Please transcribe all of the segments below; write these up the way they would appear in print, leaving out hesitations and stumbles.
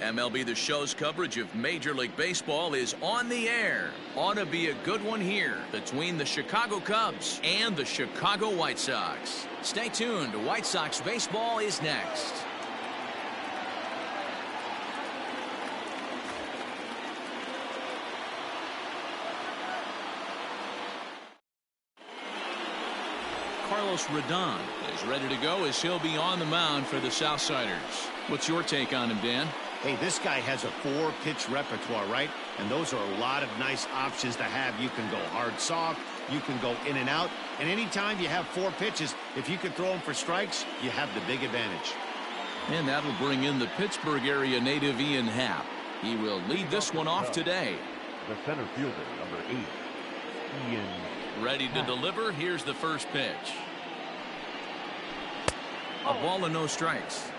MLB The Show's coverage of Major League Baseball is on the air. Ought to be a good one here between the Chicago Cubs and the Chicago White Sox. Stay tuned. White Sox baseball is next. Rodon is ready to go as he'll be on the mound for the Southsiders. What's your take on him, Dan? Hey, this guy has a 4-pitch repertoire, right? And those are a lot of nice options to have. You can go hard, soft. You can go in and out. And anytime you have 4 pitches, if you can throw them for strikes, you have the big advantage. And that'll bring in the Pittsburgh area native Ian Happ. He will lead this one off today. The center fielder, number 8, Ian. Ready to deliver. Here's the first pitch. A ball and no strikes.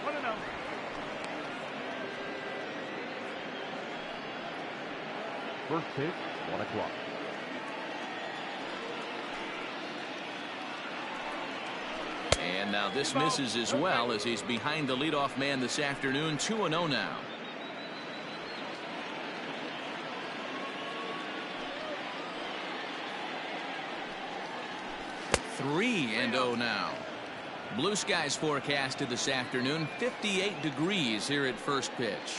First pitch, 1 o'clock. And now this misses as well as he's behind the leadoff man this afternoon. 2-0 now. Three and 0 now. Blue skies forecasted this afternoon. 58 degrees here at first pitch.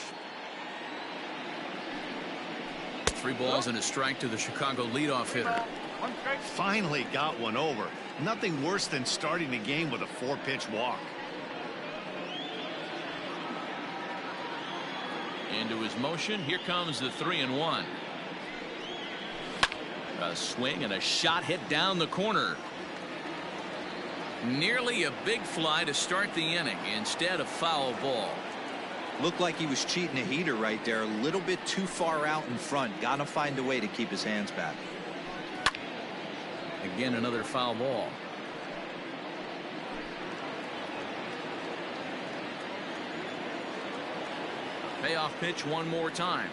3 balls and a strike to the Chicago leadoff hitter. Finally got one over. Nothing worse than starting the game with a 4-pitch walk. Into his motion. Here comes the 3-1. A swing and a shot hit down the corner. Nearly a big fly to start the inning. Instead, a foul ball. Looked like he was cheating a heater right there. A little bit too far out in front. Got to find a way to keep his hands back. Again, another foul ball. Payoff pitch one more time.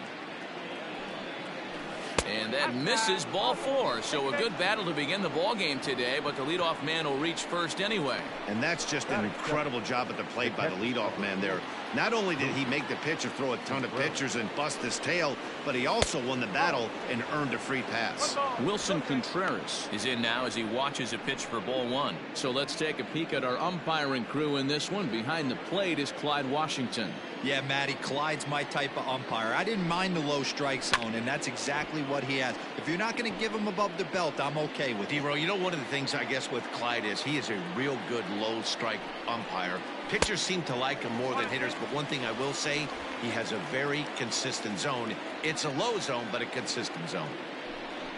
And that misses, ball 4. So a good battle to begin the ball game today, but the leadoff man will reach first anyway. And that's just an incredible job at the plate by the leadoff man there. Not only did he make the pitch or throw a ton of pitchers and bust his tail, but he also won the battle and earned a free pass. Wilson Contreras is in now as he watches a pitch for ball 1. So let's take a peek at our umpiring crew in this one. Behind the plate is Clyde Washington. Yeah, Matty, Clyde's my type of umpire. I didn't mind the low strike zone, and that's exactly what he has. If you're not going to give him above the belt, I'm okay with it. D-Row, you know, one of the things I guess with Clyde is he is a real good low strike umpire. Pitchers seem to like him more than hitters, but one thing I will say, he has a very consistent zone. It's a low zone, but a consistent zone.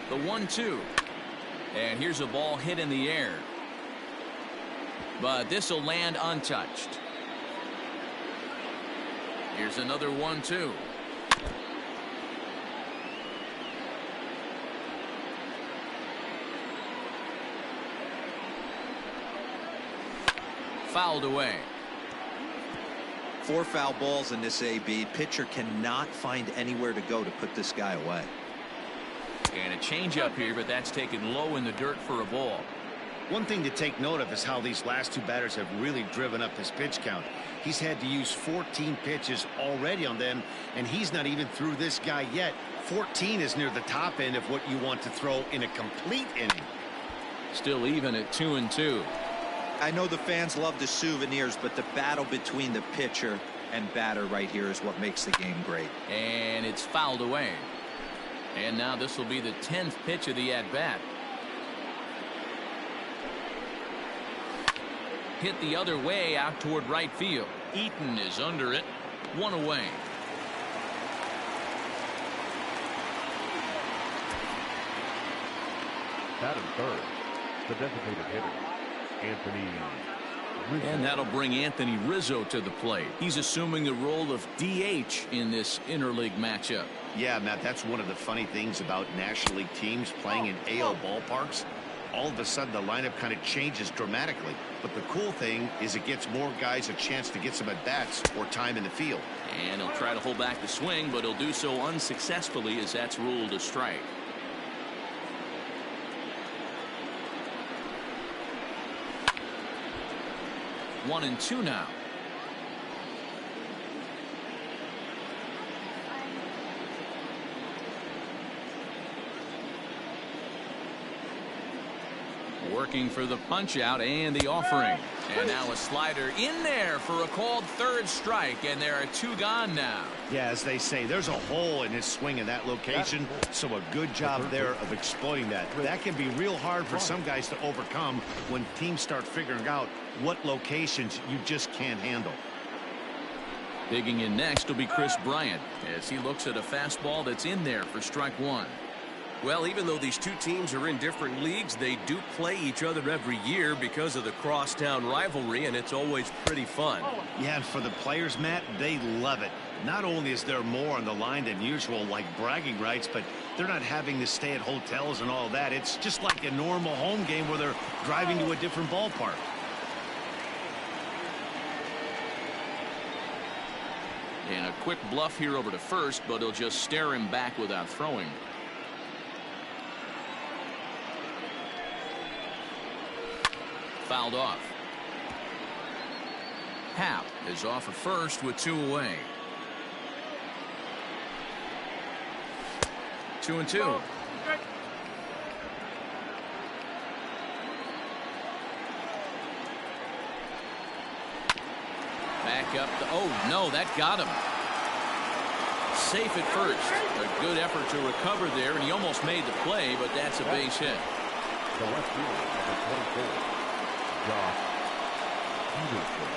The 1-2. And here's a ball hit in the air. But this will land untouched. Here's another 1-2. Fouled away. 4 foul balls in this AB. Pitcher cannot find anywhere to go to put this guy away. And a changeup here, but that's taken low in the dirt for a ball. One thing to take note of is how these last 2 batters have really driven up his pitch count. He's had to use 14 pitches already on them, and he's not even through this guy yet. 14 is near the top end of what you want to throw in a complete inning. Still even at 2-2. I know the fans love the souvenirs, but the battle between the pitcher and batter right here is what makes the game great. And it's fouled away. And now this will be the 10th pitch of the at-bat. Hit the other way out toward right field. Eaton is under it. 1 away. Batting third, the designated hitter, Anthony Rizzo. And that'll bring Anthony Rizzo to the plate. He's assuming the role of DH in this interleague matchup. Yeah, Matt, that's one of the funny things about National League teams playing in AL ballparks. All of a sudden, the lineup kind of changes dramatically. But the cool thing is it gets more guys a chance to get some at-bats or time in the field. And he'll try to hold back the swing, but he'll do so unsuccessfully as that's ruled a strike. One and two now. Working for the punch out and the offering. And now a slider in there for a called third strike, and there are two gone now. Yeah, as they say, there's a hole in his swing in that location, so a good job there of exploiting that. That can be real hard for some guys to overcome when teams start figuring out what locations you just can't handle. Digging in next will be Chris Bryant as he looks at a fastball that's in there for strike one. Well, even though these two teams are in different leagues, they do play each other every year because of the crosstown rivalry, and it's always pretty fun. Yeah, and for the players, Matt, they love it. Not only is there more on the line than usual, like bragging rights, but they're not having to stay at hotels and all that. It's just like a normal home game where they're driving to a different ballpark. And a quick bluff here over to first, but he'll just stare him back without throwing. Fouled off. Happ is off of first with two away. 2-2. Back up. Oh, no, that got him. Safe at first. A good effort to recover there, and he almost made the play, but that's a base hit. The left fielder, number 24, Josh Peterson.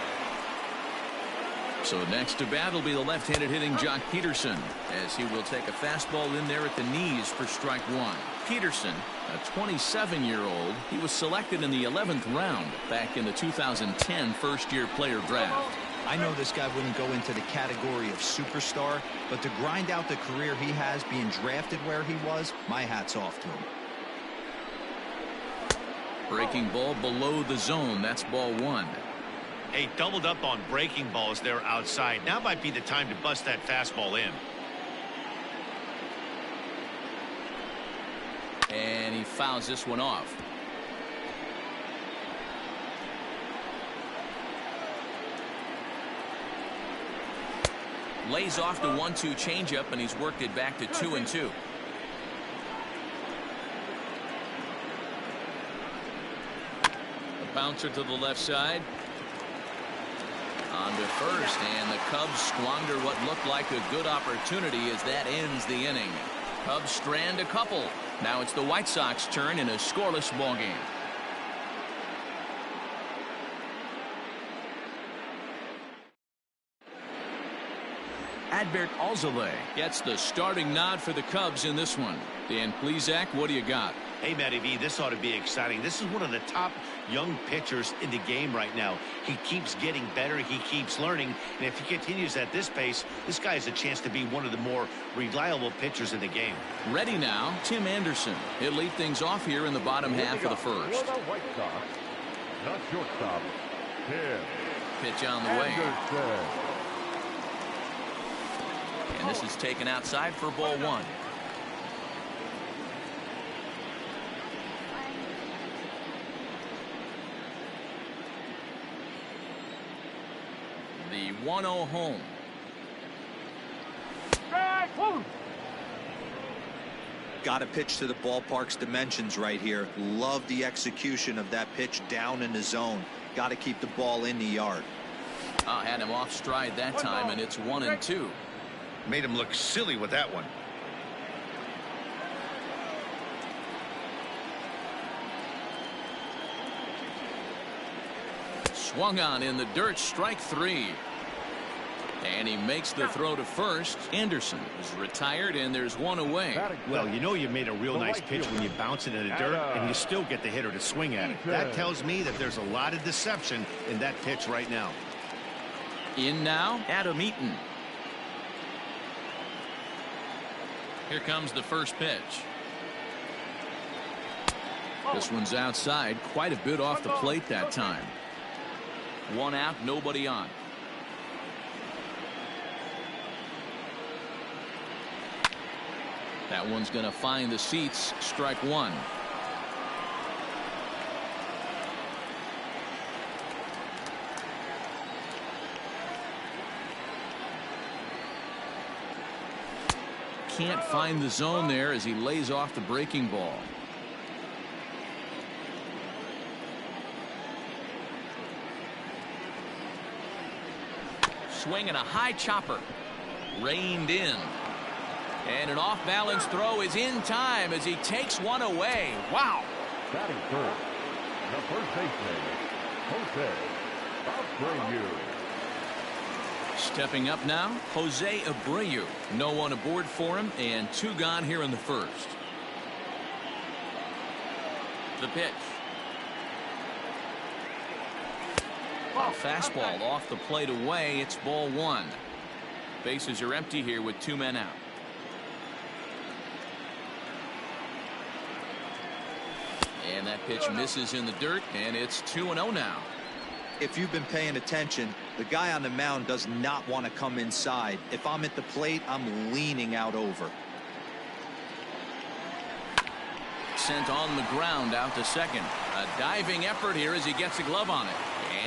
So next to bat will be the left-handed hitting Jock Peterson, as he will take a fastball in there at the knees for strike one. Peterson, a 27-year-old, he was selected in the 11th round back in the 2010 first-year player draft. I know this guy wouldn't go into the category of superstar, but to grind out the career he has being drafted where he was, my hat's off to him. Breaking ball below the zone. That's ball one. Hey, doubled up on breaking balls there outside. Now might be the time to bust that fastball in. And he fouls this one off. Lays off the 1-2 changeup, and he's worked it back to 2-2. A bouncer to the left side. On to first, and the Cubs squander what looked like a good opportunity as that ends the inning. Cubs strand a couple. Now it's the White Sox turn in a scoreless ball game. Adbert Alzolay gets the starting nod for the Cubs in this one. Dan Plesac, what do you got? Hey, Matty V, this ought to be exciting. This is one of the top young pitchers in the game right now. He keeps getting better. He keeps learning. And if he continues at this pace, this guy has a chance to be one of the more reliable pitchers in the game. Ready now, Tim Anderson. He'll lead things off here in the bottom half of the first. For the White Sox, the shortstop, Tim Pitch on the way. Anderson. And this is taken outside for ball one. The 1-0 home. Got to pitch to the ballpark's dimensions right here. Love the execution of that pitch down in the zone. Got to keep the ball in the yard. Had him off stride that time, and it's 1-2. Made him look silly with that one. Swung on in the dirt, strike three. And he makes the throw to first. Anderson is retired, and there's one away. Well, you know you made a real nice pitch when you bounce it in the dirt and you still get the hitter to swing at it. That tells me that there's a lot of deception in that pitch right now. In now, Adam Eaton. Here comes the first pitch. This one's outside, quite a bit off the plate that time. One out, nobody on. That one's going to find the seats. Strike one. Can't find the zone there as he lays off the breaking ball. Swing and a high chopper. Reined in. And an off-balance throw is in time as he takes one away. Wow. Batting third, the first baseman, Jose Abreu. Stepping up now, Jose Abreu. No one aboard for him, and 2 gone here in the first. The pitch. A fastball off the plate away. It's ball 1. Bases are empty here with 2 men out. And that pitch misses in the dirt, and it's 2-0 now. If you've been paying attention, the guy on the mound does not want to come inside. If I'm at the plate, I'm leaning out over. Sent on the ground out to second. A diving effort here as he gets a glove on it.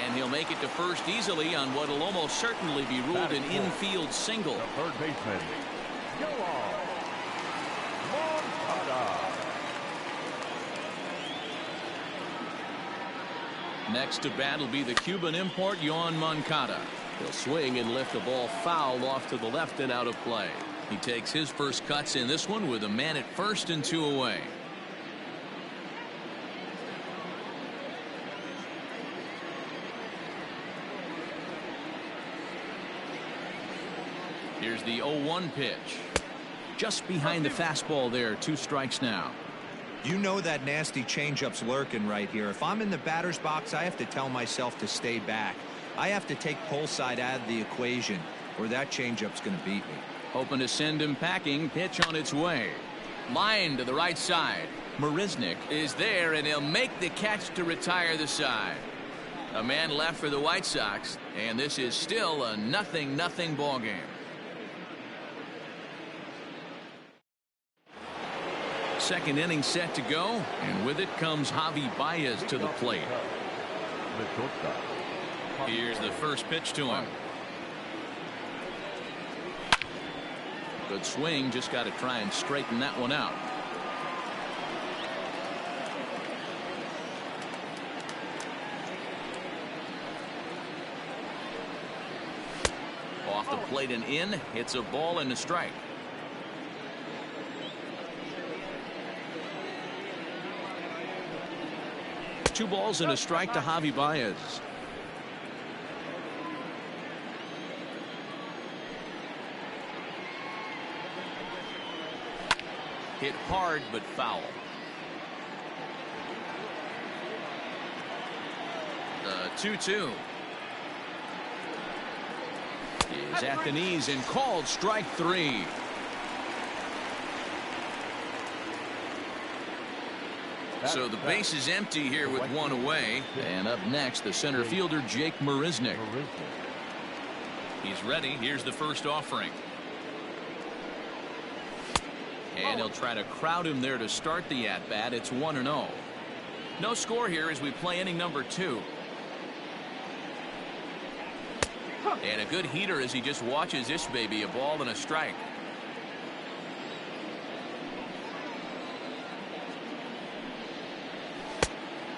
And he'll make it to first easily on what will almost certainly be ruled an infield single. The third baseman, Yoan Moncada. Next to bat will be the Cuban import, Yoan Moncada. He'll swing and lift the ball foul off to the left and out of play. He takes his first cuts in this one with a man at first and 2 away. Here's the 0-1 pitch. Just behind the fastball there. 2 strikes now. You know that nasty changeup's lurking right here. If I'm in the batter's box, I have to tell myself to stay back. I have to take pull side out of the equation, or that changeup's going to beat me. Hoping to send him packing. Pitch on its way. Line to the right side. Marisnick is there, and he'll make the catch to retire the side. A man left for the White Sox, and this is still a 0-0 ball game. Second inning set to go, and with it comes Javi Baez to the plate. Here's the first pitch to him. Good swing, just got to try and straighten that one out. Off the plate and in, it's a ball and a strike. Two balls and a strike to Javi Baez. Hit hard but foul. The 2-2 is at the knees and called strike 3. So the base is empty here with 1 away. And up next, the center fielder, Jake Marisnick. He's ready. Here's the first offering. And he'll try to crowd him there to start the at-bat. It's 1-0. No score here as we play inning number 2. And a good heater as he just watches this baby, a ball and a strike.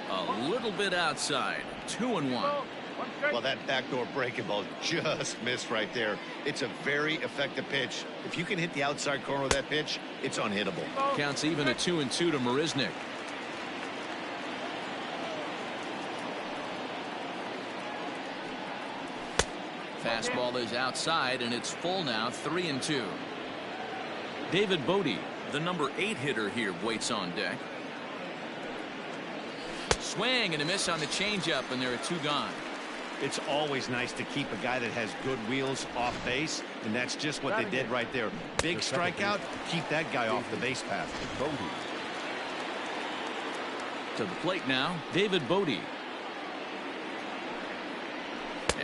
A little bit outside. 2-1. Well, that backdoor breaking ball just missed right there. It's a very effective pitch. If you can hit the outside corner of that pitch, it's unhittable. Counts even a 2-2 to Marisnick. Fastball is outside, and it's full now. 3-2. David Bodie, the number 8 hitter here, waits on deck. Swing and a miss on the changeup, and there are 2 gone. It's always nice to keep a guy that has good wheels off base, and that's just what they did right there. Big strikeout, keep that guy off the base path. To the plate now, David Bodie.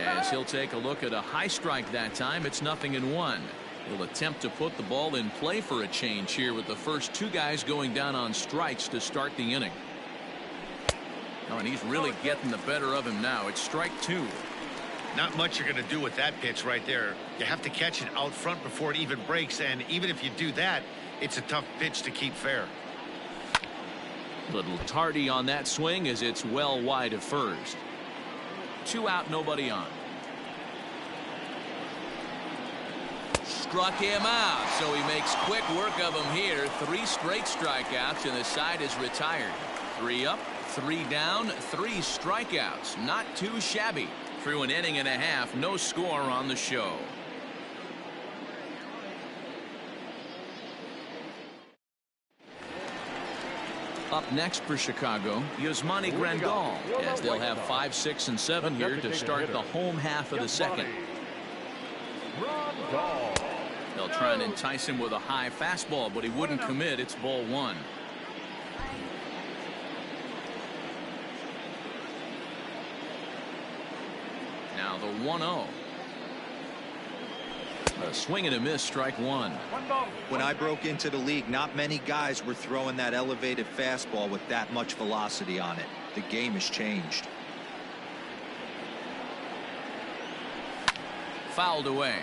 As he'll take a look at a high strike that time, it's 0-1. He'll attempt to put the ball in play for a change here with the first 2 guys going down on strikes to start the inning. Oh, and he's really getting the better of him now. It's strike 2. Not much you're going to do with that pitch right there. You have to catch it out front before it even breaks, and even if you do that, it's a tough pitch to keep fair. Little tardy on that swing as it's well wide of first. 2 out, nobody on. Struck him out, so he makes quick work of him here. 3 straight strikeouts, and the side is retired. 3 up, 3 down, 3 strikeouts. Not too shabby. Through an inning and a half, no score on the show. Up next for Chicago, Yasmani Grandal, as they'll have 5, 6, and 7 here to start the home half of the second. They'll try and entice him with a high fastball, but he wouldn't commit. It's ball 1. Now the 1-0. A swing and a miss, strike 1. When I broke into the league, not many guys were throwing that elevated fastball with that much velocity on it. The game has changed. Fouled away.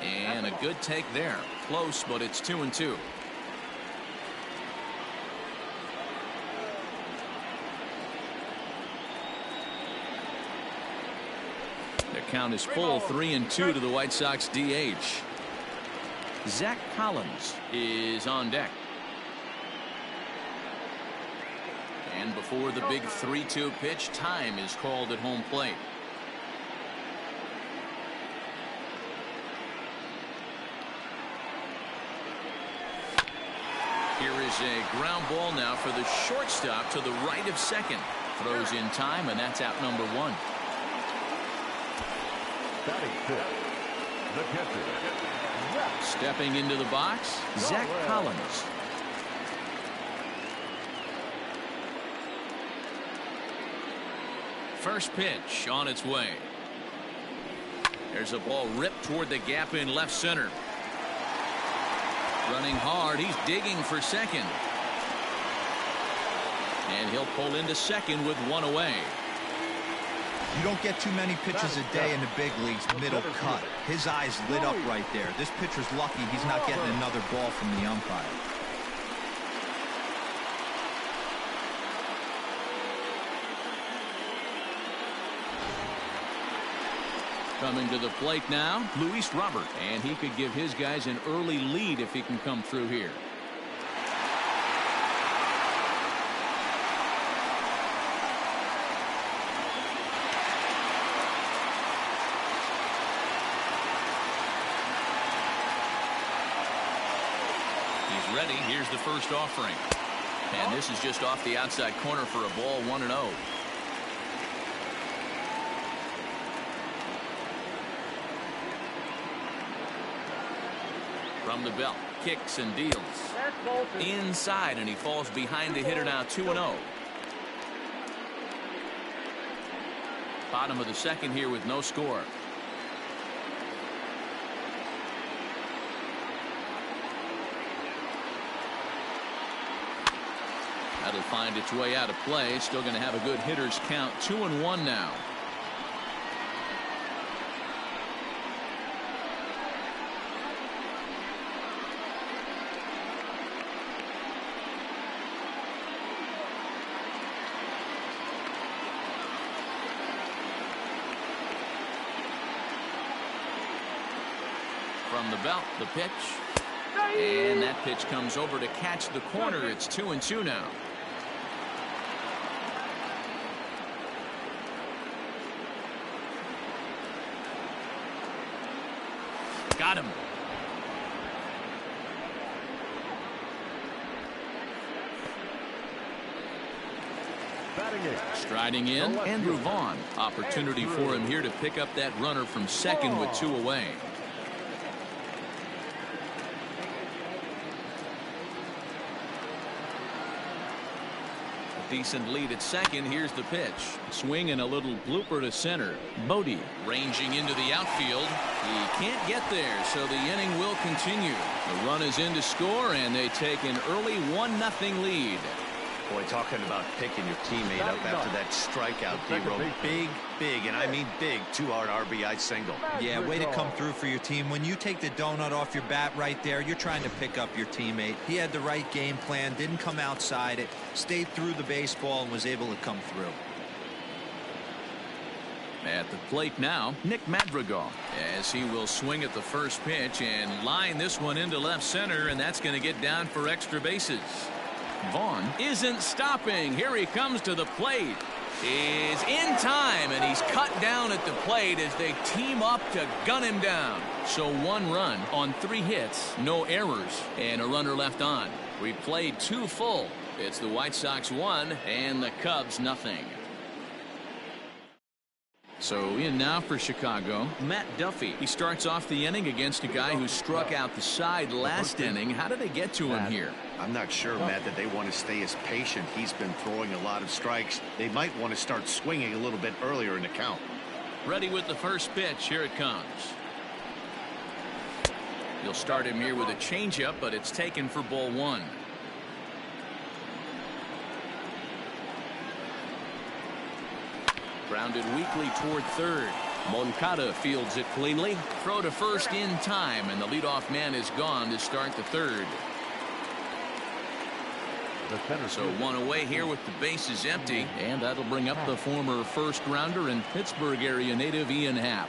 And a good take there. Close, but it's 2-2. The count is full. 3-2 to the White Sox DH. Zach Collins is on deck. And before the big 3-2 pitch, time is called at home plate. Here is a ground ball now for the shortstop to the right of second. Throws in time, and that's out number 1. Stepping into the box, Zach Collins. First pitch on its way. There's a ball ripped toward the gap in left center. Running hard, he's digging for second. And he'll pull into second with 1 away. You don't get too many pitches a day in the big leagues middle cut. His eyes lit up right there. This pitcher's lucky he's not getting another ball from the umpire. Coming to the plate now, Luis Robert, and he could give his guys an early lead if he can come through here. He's ready. Here's the first offering. And this is just off the outside corner for a ball, 1-0. From the belt, kicks and deals. Inside, and he falls behind the hitter now, 2-0. Bottom of the second here with no score. That'll find its way out of play. Still going to have a good hitter's count. 2-1 now. From the belt, the pitch. And that pitch comes over to catch the corner. It's 2-2 now. Got him. Striding in, Andrew Vaughn. Opportunity for him here to pick up that runner from second with 2 away. Decent lead at second. Here's the pitch. Swing and a little blooper to center. Bodie ranging into the outfield. He can't get there, so the inning will continue. The run is in to score, and they take an early 1-0 lead. Boy, talking about picking your teammate up after that strikeout, D-Row. Big, and I mean big, two-hard RBI single. Yeah, way to come through for your team. When you take the donut off your bat right there, you're trying to pick up your teammate. He had the right game plan, didn't come outside it, stayed through the baseball, and was able to come through. At the plate now, Nick Madrigal, as he will swing at the first pitch and line this one into left center, and that's going to get down for extra bases. Vaughn isn't stopping. Here he comes to the plate. Is in time, and he's cut down at the plate as they team up to gun him down. So 1 run on 3 hits, no errors, and a runner left on. We played 2 full. It's the White Sox 1 and the Cubs nothing. So in now for Chicago, Matt Duffy. He starts off the inning against a guy who struck out the side last inning. How did they get to him here? I'm not sure, Matt, that they want to stay as patient. He's been throwing a lot of strikes. They might want to start swinging a little bit earlier in the count. Ready with the first pitch. Here it comes. You'll start him here with a changeup, but it's taken for ball 1. Grounded weakly toward third. Moncada fields it cleanly. Throw to first in time, and the leadoff man is gone to start the third. So 1 away here with the bases empty, and that'll bring up the former first rounder and Pittsburgh area native Ian Happ.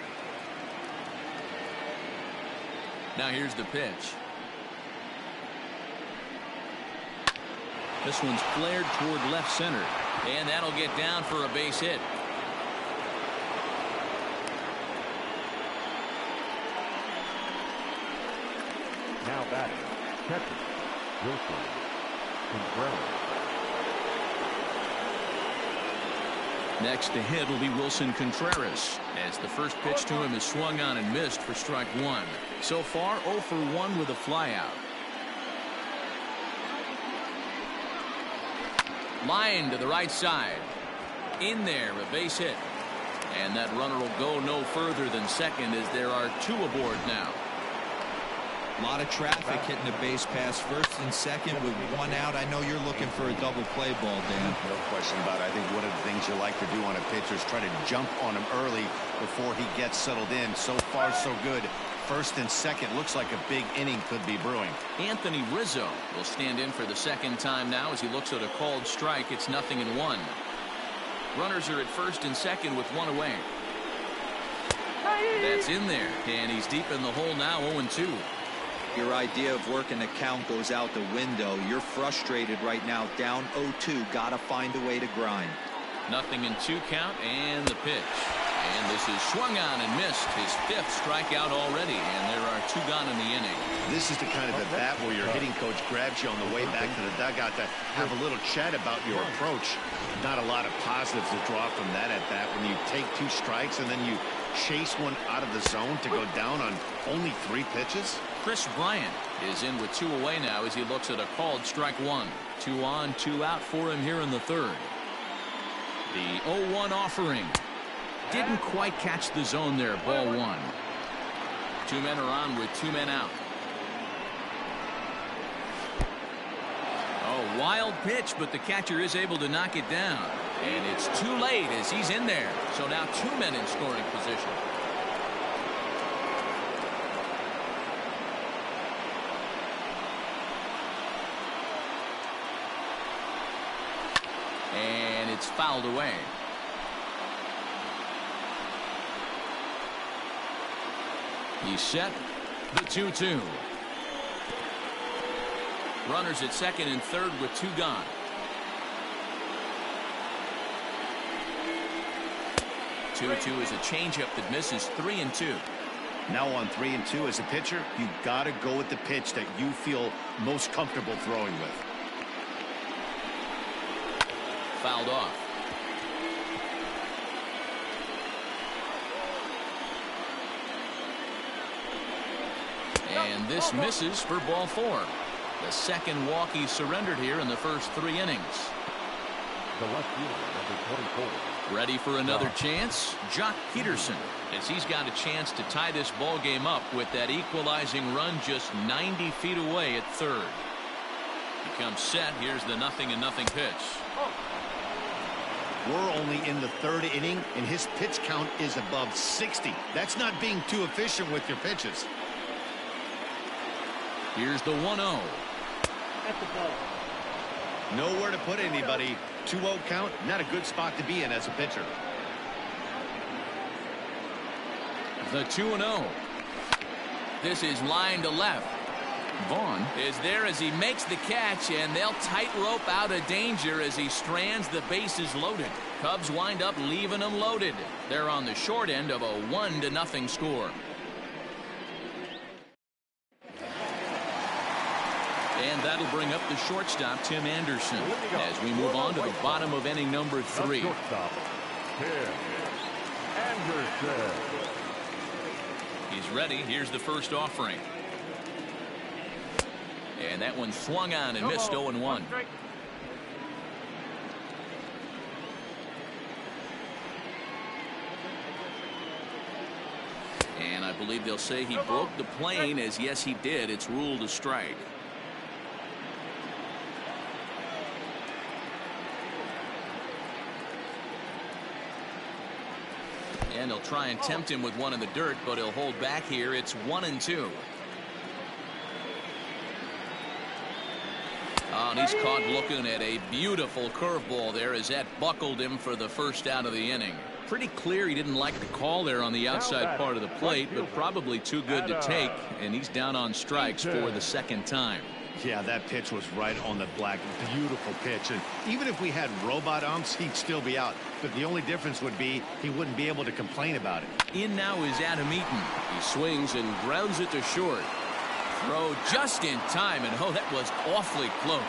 Now here's the pitch. This one's flared toward left center, and that'll get down for a base hit. Now batting, catcher, Wilson Contreras. Next to hit will be Wilson Contreras, as the first pitch to him is swung on and missed for strike 1. So far 0 for 1 with a flyout. Line to the right side. In there, a base hit. And that runner will go no further than second, as there are 2 aboard now. A lot of traffic hitting the base pass first and second with 1 out. I know you're looking for a double play ball, Dan. No question about it. I think one of the things you like to do on a pitcher is try to jump on him early before he gets settled in. So far, so good. First and second, looks like a big inning could be brewing. Anthony Rizzo will stand in for the second time now as he looks at a called strike. It's 0-1. Runners are at first and second with 1 away. That's in there, and he's deep in the hole now, 0-2. Your idea of working the count goes out the window. You're frustrated right now, down 0-2. Gotta find a way to grind. 0-2 count, and the pitch. And this is swung on and missed. His 5th strikeout already, and there are 2 gone in the inning. This is the kind of at bat where your hitting coach grabs you on the way back to the dugout to have a little chat about your approach. Not a lot of positives to draw from that at bat when you take 2 strikes and then you chase one out of the zone to go down on only 3 pitches. Chris Bryant is in with 2 away now as he looks at a called strike 1. 2 on, 2 out for him here in the third. The 0-1 offering. Didn't quite catch the zone there. Ball 1. 2 men are on with 2 men out. Oh, wild pitch, but the catcher is able to knock it down. And it's too late as he's in there. So now 2 men in scoring position. And it's fouled away. He's set. The 2-2. Runners at second and third with 2 gone. Two is a changeup that misses. 3-2. Now on 3-2 as a pitcher, you got to go with the pitch that you feel most comfortable throwing with. Fouled off. And this misses for ball 4. The second walk he surrendered here in the first 3 innings. The left fielder, number 24. Ready for another chance? Jock Peterson, as he's got a chance to tie this ball game up with that equalizing run just 90 feet away at third. He comes set. Here's the 0-0 pitch. We're only in the third inning, and his pitch count is above 60. That's not being too efficient with your pitches. Here's the 1-0. Nowhere to put anybody. 2-0 count, not a good spot to be in as a pitcher. The 2-0. This is line to left. Vaughn is there as he makes the catch, and they'll tightrope out of danger as he strands the bases loaded. Cubs wind up leaving them loaded. They're on the short end of a 1-0 score. And that'll bring up the shortstop, Tim Anderson, as we move on to the bottom of inning number 3. He's ready. Here's the first offering. And that one swung on and missed. 0-1. And I believe they'll say he broke the plane, as yes he did. It's ruled a strike. And they'll try and tempt him with one in the dirt, but he'll hold back here. It's 1-2. Oh, and he's caught looking at a beautiful curveball there as that buckled him for the first out of the inning. Pretty clear he didn't like the call there on the outside part of the plate, but probably too good to take, and he's down on strikes for the second time. Yeah, that pitch was right on the black. Beautiful pitch. And even if we had robot umps, he'd still be out. But the only difference would be he wouldn't be able to complain about it. In now is Adam Eaton. He swings and grounds it to short. Throw just in time, and oh, that was awfully close.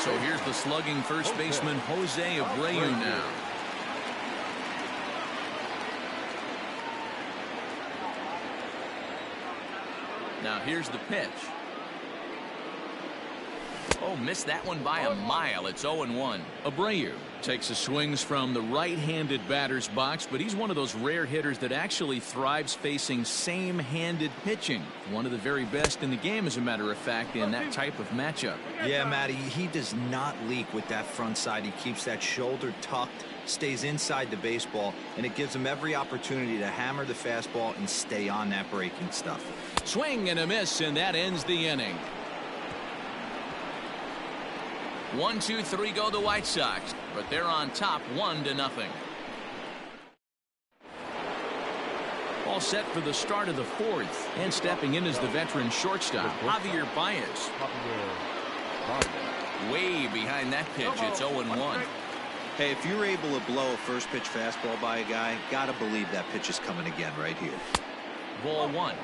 So here's the slugging first baseman Jose Abreu now. Now here's the pitch. Oh, missed that one by a mile. It's 0-1. Abreu takes the swings from the right-handed batter's box, but he's one of those rare hitters that actually thrives facing same-handed pitching. One of the very best in the game, as a matter of fact, in that type of matchup. Yeah, Matty, he does not leak with that front side. He keeps that shoulder tucked, stays inside the baseball, and it gives him every opportunity to hammer the fastball and stay on that breaking stuff. Swing and a miss, and that ends the inning. 1-2-3 go the White Sox, but they're on top 1-0. All set for the start of the fourth, and stepping in is the veteran shortstop Javier Baez. Way behind that pitch. It's 0-1. Hey, if you're able to blow a first pitch fastball by a guy, gotta believe that pitch is coming again right here. Ball 1.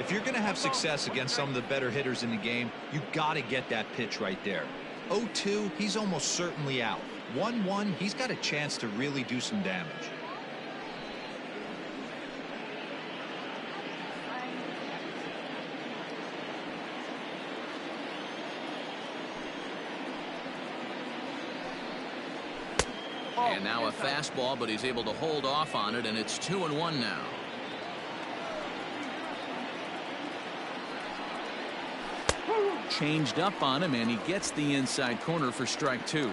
If you're gonna have success against some of the better hitters in the game, you gotta get that pitch right there. 0-2, he's almost certainly out. 1-1, he's got a chance to really do some damage. And now a fastball, but he's able to hold off on it, and it's 2-1 now. Changed up on him, and he gets the inside corner for strike 2.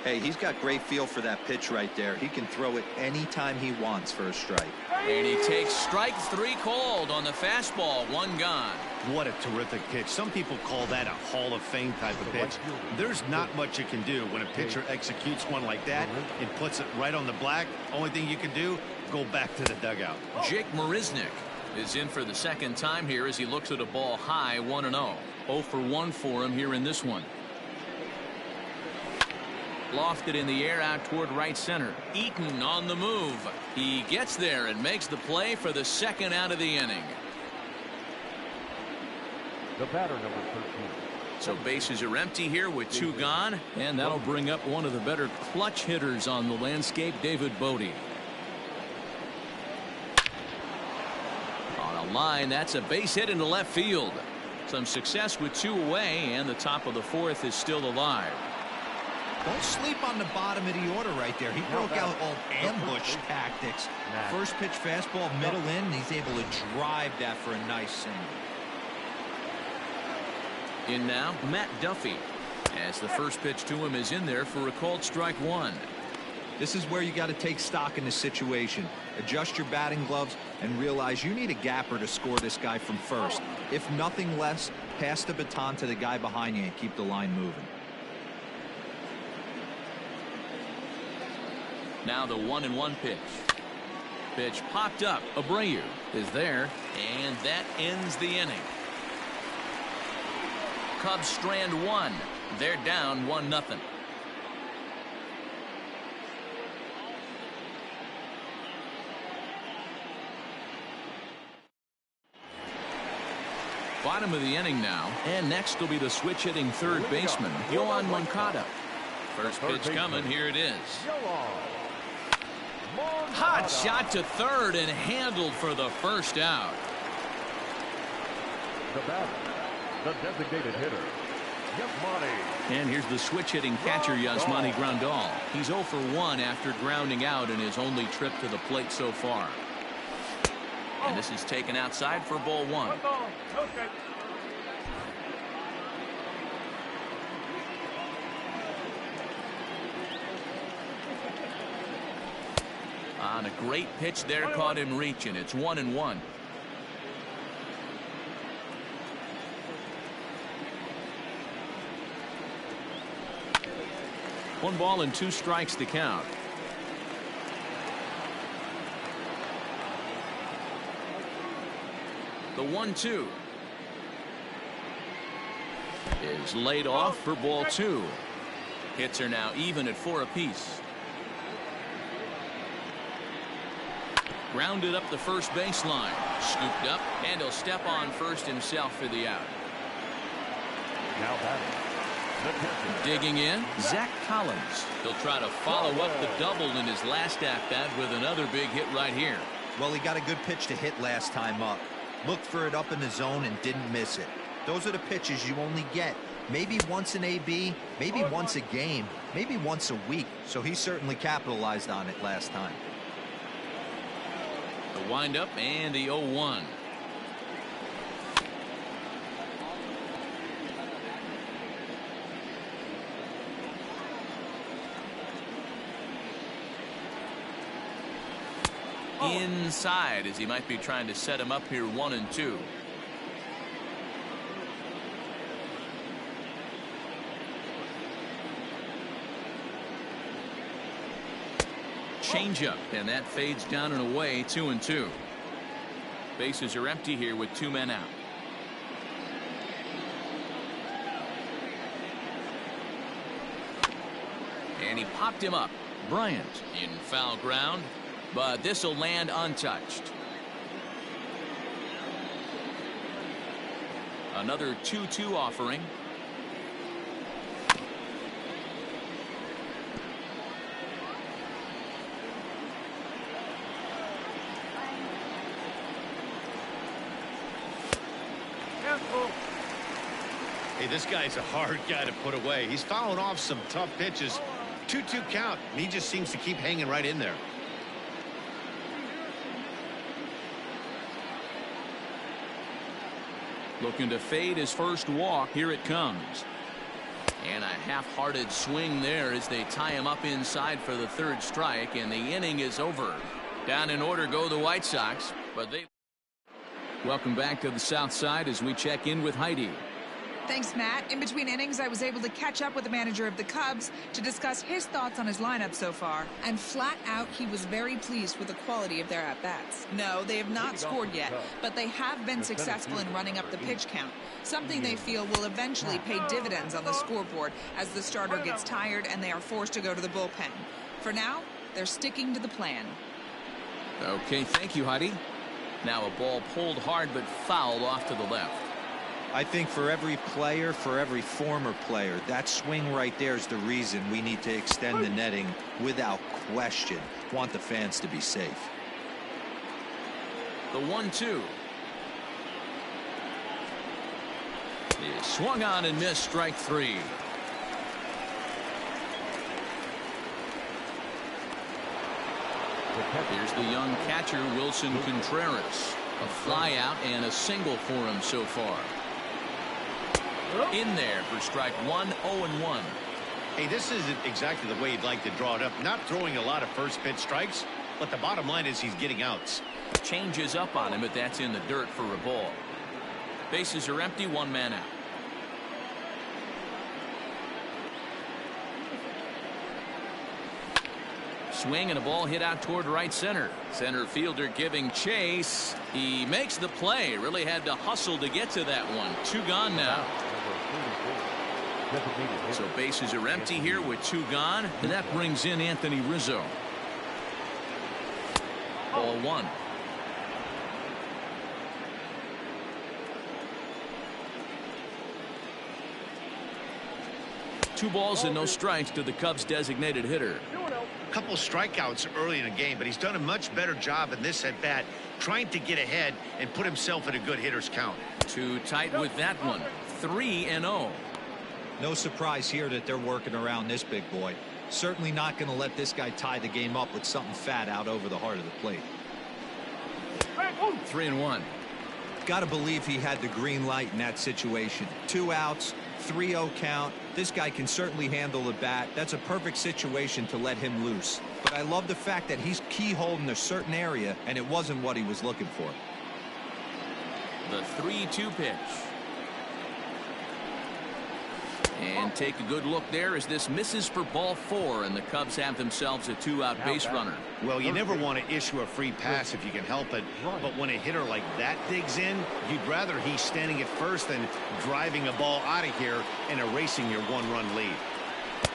Hey, he's got great feel for that pitch right there. He can throw it anytime he wants for a strike. And he takes strike 3 called on the fastball. 1 gone. What a terrific pitch. Some people call that a Hall of Fame type of pitch. There's not much you can do when a pitcher executes one like that and puts it right on the black. Only thing you can do, go back to the dugout. Jake Marisnick is in for the second time here as he looks at a ball high. 1-0. 0 for 1 for him here in this one. Lofted in the air out toward right center. Eaton on the move. He gets there and makes the play for the second out of the inning. The batter, number 13. So bases are empty here with 2 gone, and that'll bring up one of the better clutch hitters on the landscape, David Bodie. On a line, that's a base hit into left field. Some success with 2 away, and the top of the fourth is still alive. Don't sleep on the bottom of the order right there. He broke out old ambush tactics. First pitch fastball, middle in, and he's able to drive that for a nice single. In now, Matt Duffy, as the first pitch to him is in there for a called strike one. This is where you got to take stock in the situation. Adjust your batting gloves and realize you need a gapper to score this guy from first. If nothing less, pass the baton to the guy behind you and keep the line moving. Now the 1-1 pitch. Pitch popped up. Abreu is there, and that ends the inning. Cubs strand one. They're down 1-0. Bottom of the inning now, and next will be the switch hitting third baseman, Yoan Moncada. First pitch coming, here it is. Hot shot to third and handled for the first out. The batter, the designated hitter, Yasmani. And here's the switch hitting catcher, Yasmani Grandal. He's 0 for 1 after grounding out in his only trip to the plate so far. And this is taken outside for ball one. On a great pitch there, caught in reach, and it's 1-1. One ball and 2 strikes to count. The 1-2 is laid off for ball 2. Hits are now even at 4 apiece. Grounded up the first baseline. Scooped up, and he'll step on first himself for the out. Now batting, the catcher. Digging in, Zach Collins. He'll try to follow up the double in his last at-bat with another big hit right here. Well, he got a good pitch to hit last time up. Looked for it up in the zone and didn't miss it. Those are the pitches you only get maybe once in AB, maybe once a game, maybe once a week. So he certainly capitalized on it last time. The windup and the 0-1. Inside, as he might be trying to set him up here 1-2. Changeup, and that fades down and away. 2-2. Bases are empty here with 2 men out. And he popped him up. Bryant in foul ground, but this will land untouched. Another 2-2 offering. Hey, this guy's a hard guy to put away. He's fouling off some tough pitches. 2-2 count, and he just seems to keep hanging right in there. Looking to fade his first walk. Here it comes. And a half-hearted swing there as they tie him up inside for the 3rd strike, and the inning is over. Down in order go the White Sox, but they... Welcome back to the South Side as we check in with Heidi. Thanks, Matt. In between innings, I was able to catch up with the manager of the Cubs to discuss his thoughts on his lineup so far. And flat out, he was very pleased with the quality of their at-bats. No, they have not scored yet, but they have been successful in running up the pitch count, something they feel will eventually pay dividends on the scoreboard as the starter gets tired and they are forced to go to the bullpen. For now, they're sticking to the plan. Okay, thank you, Heidi. Now a ball pulled hard but fouled off to the left. I think for every player, for every former player, that swing right there is the reason we need to extend the netting without question. Want the fans to be safe. The 1-2 is swung on and missed. Strike 3. Here's the young catcher, Wilson Contreras. A fly out and a single for him so far. In there for strike one, 0-1. Hey, this isn't exactly the way you'd like to draw it up. Not throwing a lot of first pitch strikes, but the bottom line is he's getting outs. Changes up on him, but that's in the dirt for a ball. Bases are empty, one man out. Swing and a ball hit out toward right center. Center fielder giving chase. He makes the play. Really had to hustle to get to that one. Two gone now. So bases are empty here with two gone, and that brings in Anthony Rizzo. Ball one. Two balls and no strikes to the Cubs designated hitter. A couple strikeouts early in the game, but he's done a much better job in this at bat, trying to get ahead and put himself in a good hitter's count. Too tight with that one. 3-0. No surprise here that they're working around this big boy. Certainly not going to let this guy tie the game up with something fat out over the heart of the plate. 3-1. Got to believe he had the green light in that situation. 2 outs, 3-0 count. This guy can certainly handle the bat. That's a perfect situation to let him loose. But I love the fact that he's keyholed in a certain area, and it wasn't what he was looking for. The 3-2 pitch. And take a good look there as this misses for ball 4, and the Cubs have themselves a 2-out base runner. Well, you never want to issue a free pass if you can help it, but when a hitter like that digs in, you'd rather he's standing at first than driving a ball out of here and erasing your 1-run lead.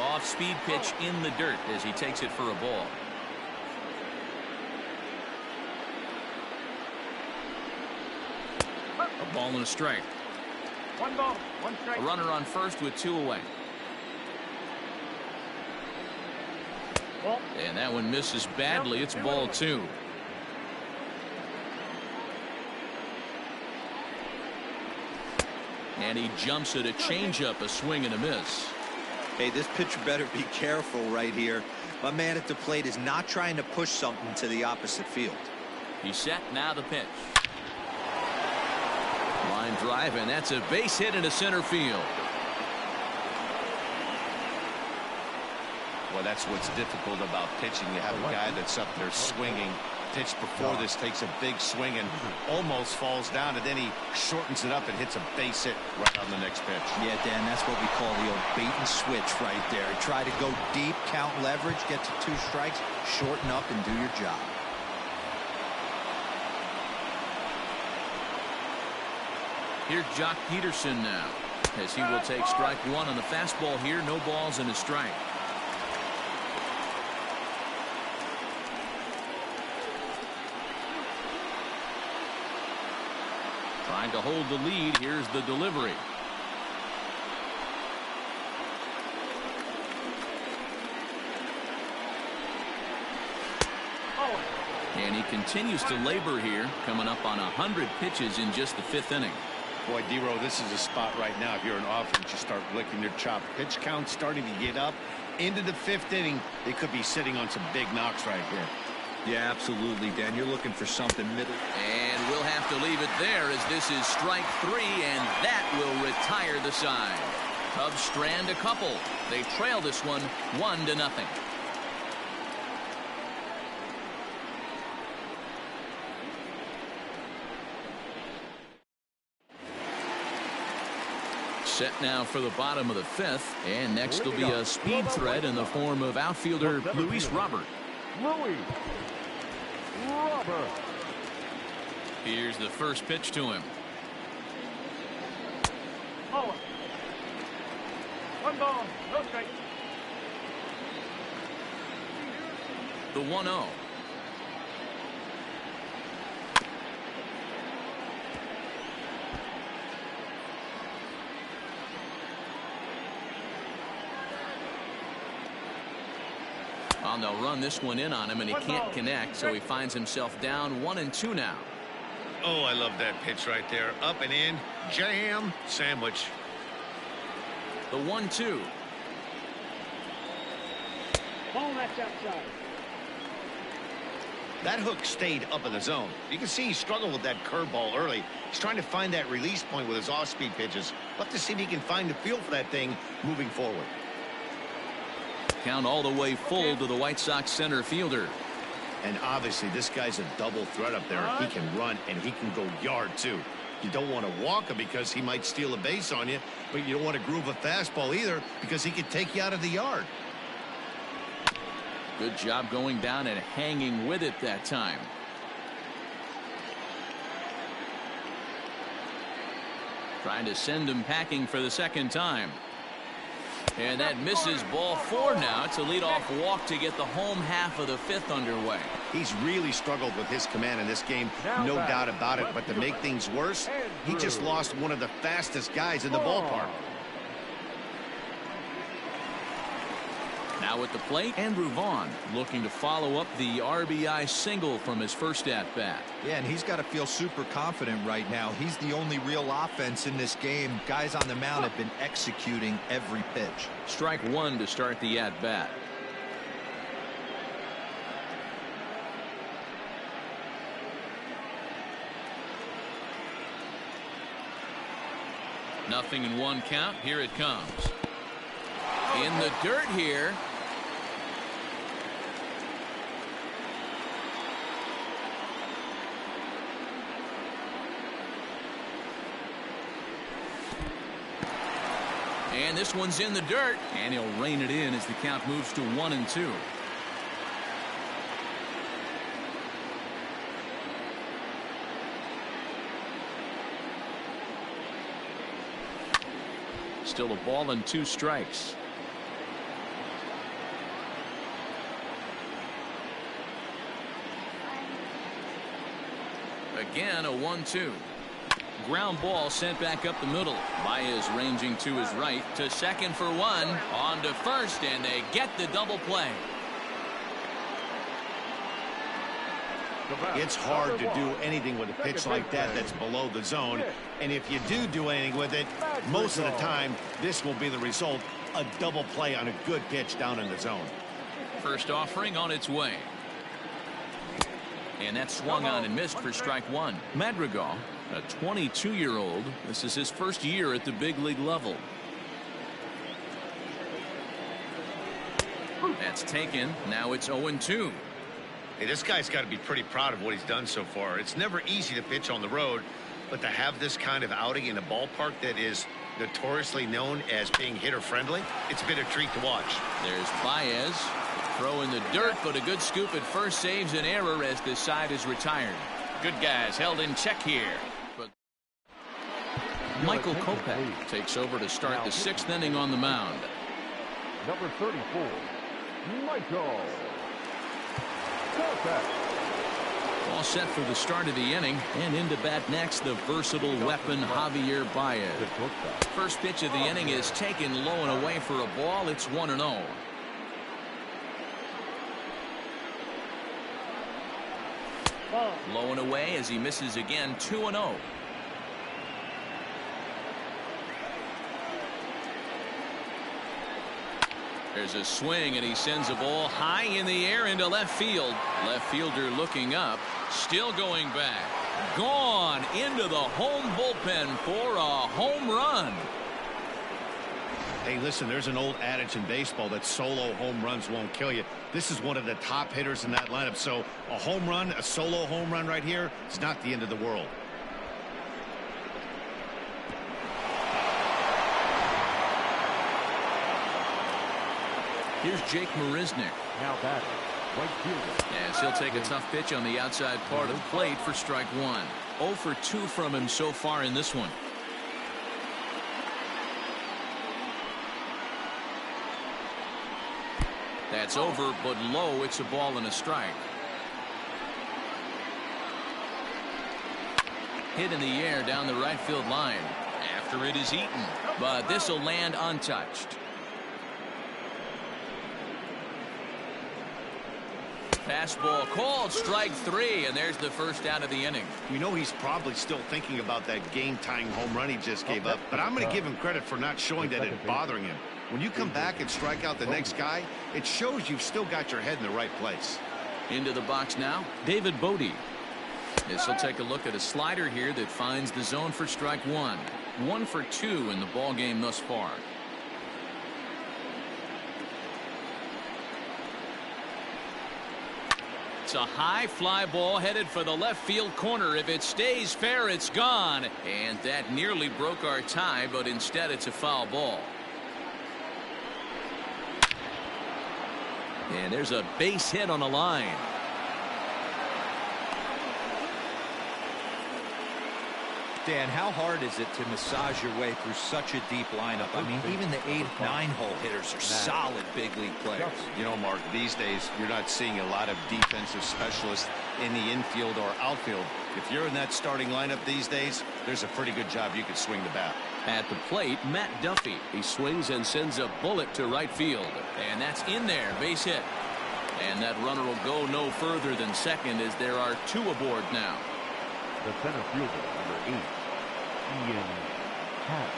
Off-speed pitch in the dirt as he takes it for a ball. A ball and a strike. 1 ball, 1 strike. A runner on first with 2 away. And that one misses badly. It's ball 2. And he jumps at a changeup, a swing and a miss. Hey, this pitcher better be careful right here. My man at the plate is not trying to push something to the opposite field. He's set, now the pitch. Line drive, and that's a base hit into center field. Well, that's what's difficult about pitching. You have a guy that's up there swinging. Pitch before this takes a big swing and almost falls down, and then he shortens it up and hits a base hit right on the next pitch. Yeah, Dan, that's what we call the old bait and switch right there. Try to go deep, count leverage, get to 2 strikes, shorten up, and do your job. Here's Jock Peterson now, as he will take strike 1 on the fastball here. No balls and a strike. Trying to hold the lead. Here's the delivery. And he continues to labor here, coming up on 100 pitches in just the 5th inning. Boy, D-Row, this is a spot right now. If you're an offense, you start licking your chops. Pitch count starting to get up into the 5th inning. They could be sitting on some big knocks right here. Yeah, absolutely, Dan. You're looking for something middle. And we'll have to leave it there as this is strike 3, and that will retire the side. Cubs strand a couple. They trail this one 1-0. Set now for the bottom of the 5th, and next will be a speed threat in the form of outfielder Luis Robert. Here's the first pitch to him. 1 ball, no strike. The 1-0. Well, they'll run this one in on him, and he can't connect, so he finds himself down 1-2 now. Oh, I love that pitch right there. Up and in, jam, sandwich. The 1-2. Ball, that's outside. That hook stayed up in the zone. You can see he struggled with that curveball early. He's trying to find that release point with his off-speed pitches. We'll have to see if he can find the feel for that thing moving forward. Count all the way full to the White Sox center fielder. And obviously this guy's a double threat up there. He can run and he can go yard too. You don't want to walk him because he might steal a base on you, but you don't want to groove a fastball either because he could take you out of the yard. Good job going down and hanging with it that time. Trying to send him packing for the second time. And that misses ball 4 now. It's a leadoff walk to get the home half of the 5th underway. He's really struggled with his command in this game, no doubt about it. But to make things worse, he just lost one of the fastest guys in the ballpark. Now at the plate, Andrew Vaughn looking to follow up the RBI single from his first at-bat. Yeah, and he's got to feel super confident right now. He's the only real offense in this game. Guys on the mound have been executing every pitch. Strike 1 to start the at-bat. Nothing in 1 count. Here it comes. In the dirt here. And this one's in the dirt, and he'll rein it in as the count moves to 1-2. Still a ball and 2 strikes. Again, a 1-2. Ground ball sent back up the middle. Baez ranging to his right to second for 1. On to first, and they get the double play. It's hard to do anything with a pitch like that that's below the zone. And if you do anything with it, most of the time, this will be the result. A double play on a good pitch down in the zone. First offering on its way. And that swung on and missed for strike 1. Madrigal, a 22-year-old. This is his first year at the big league level. That's taken. Now it's 0-2. Hey, this guy's got to be pretty proud of what he's done so far. It's never easy to pitch on the road, but to have this kind of outing in a ballpark that is notoriously known as being hitter-friendly, it's been a treat to watch. There's Baez. Throw in the dirt, but a good scoop at first saves an error as this side is retired. Good guys held in check here. But Michael Kopech takes over to start the 6th inning on the mound. Number 34, Michael Kopech. All set for the start of the inning, and into bat next, the versatile weapon Javier Baez. First pitch of the inning is taken low and away for a ball. It's 1-0. Low and away as he misses again. 2-0. There's a swing, and he sends a ball high in the air into left field. Left fielder looking up, still going back. Gone into the home bullpen for a home run. Hey, listen, there's an old adage in baseball that solo home runs won't kill you. This is one of the top hitters in that lineup. So a home run, a solo home run right here is not the end of the world. Here's Jake Marisnick. Now batting, right fielder. As he'll take a tough pitch on the outside part of the plate for strike 1. 0 for 2 from him so far in this one. That's over, but low. It's a ball and a strike. Hit in the air down the right field line. After it is eaten, but this will land untouched. Fastball called, strike 3, and there's the first out of the inning. We know he's probably still thinking about that game-tying home run he just gave up, but I'm going to give him credit for not showing that it's bothering him. When you come back and strike out the next guy, it shows you've still got your head in the right place. Into the box now, David Bodie. This will take a look at a slider here that finds the zone for strike one. 1 for 2 in the ball game thus far. It's a high fly ball headed for the left field corner. If it stays fair, it's gone. And that nearly broke our tie, but instead it's a foul ball. And there's a base hit on the line. Dan, how hard is it to massage your way through such a deep lineup? I mean, even the 8, 9-hole hitters are solid big league players. You know, Mark, these days you're not seeing a lot of defensive specialists in the infield or outfield. If you're in that starting lineup these days, there's a pretty good job you could swing the bat. At the plate, Matt Duffy. He swings and sends a bullet to right field. And that's in there, base hit. And that runner will go no further than second as there are 2 aboard now. The center fielder, number 8, Ian Happ.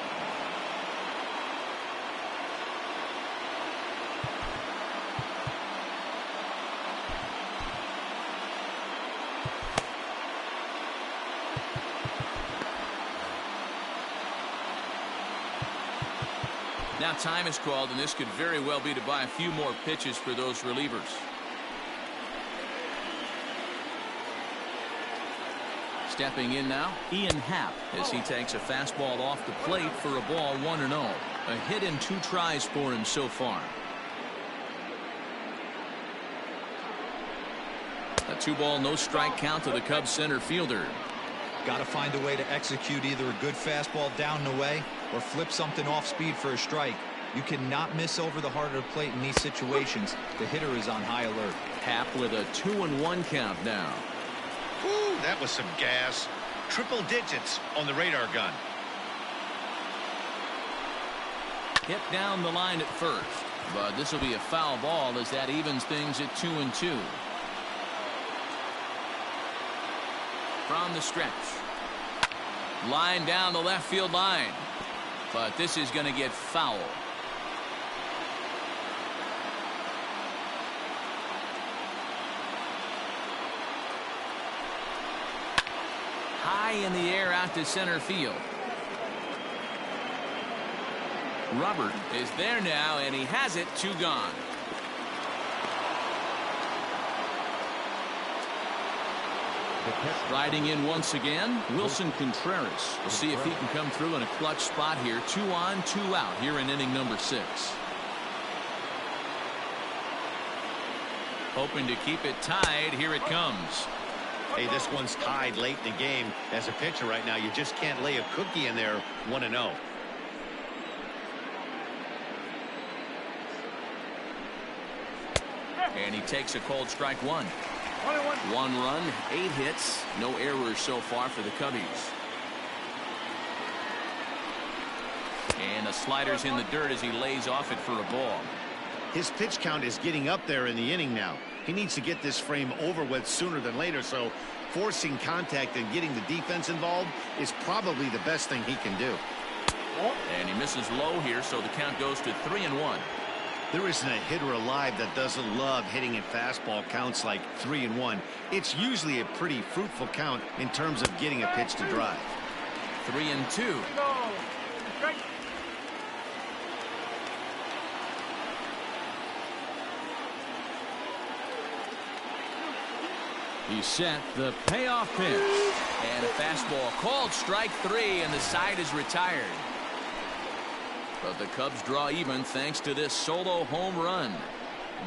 Now time is called, and this could very well be to buy a few more pitches for those relievers. Stepping in now, Ian Happ, as he takes a fastball off the plate for a ball 1-0. A hit in 2 tries for him so far. A 2-ball, no strike count to the Cubs center fielder. Got to find a way to execute either a good fastball down and away or flip something off speed for a strike. You cannot miss over the heart of the plate in these situations. The hitter is on high alert. Happ with a 2-1 count now. Woo, that was some gas. Triple digits on the radar gun. Hit down the line at first, but this will be a foul ball as that evens things at 2-2. From the stretch. Line down the left field line. But this is going to get foul. High in the air out to center field. Robert is there now, and he has it. 2 gone. Riding in once again, Wilson Contreras. We'll see if he can come through in a clutch spot here. 2 on, 2 out here in inning number 6. Hoping to keep it tied. Here it comes. Hey, this one's tied late in the game. As a pitcher right now, you just can't lay a cookie in there. 1-0. And he takes a cold strike 1. 1 run, 8 hits, no errors so far for the Cubbies. And the slider's in the dirt as he lays off it for a ball. His pitch count is getting up there in the inning now. He needs to get this frame over with sooner than later, so forcing contact and getting the defense involved is probably the best thing he can do. And he misses low here, so the count goes to 3-1. There isn't a hitter alive that doesn't love hitting at fastball counts like 3-1. It's usually a pretty fruitful count in terms of getting a pitch to drive. 3-2. He set the payoff pitch. And a fastball called strike 3, and the side is retired. But the Cubs draw even thanks to this solo home run.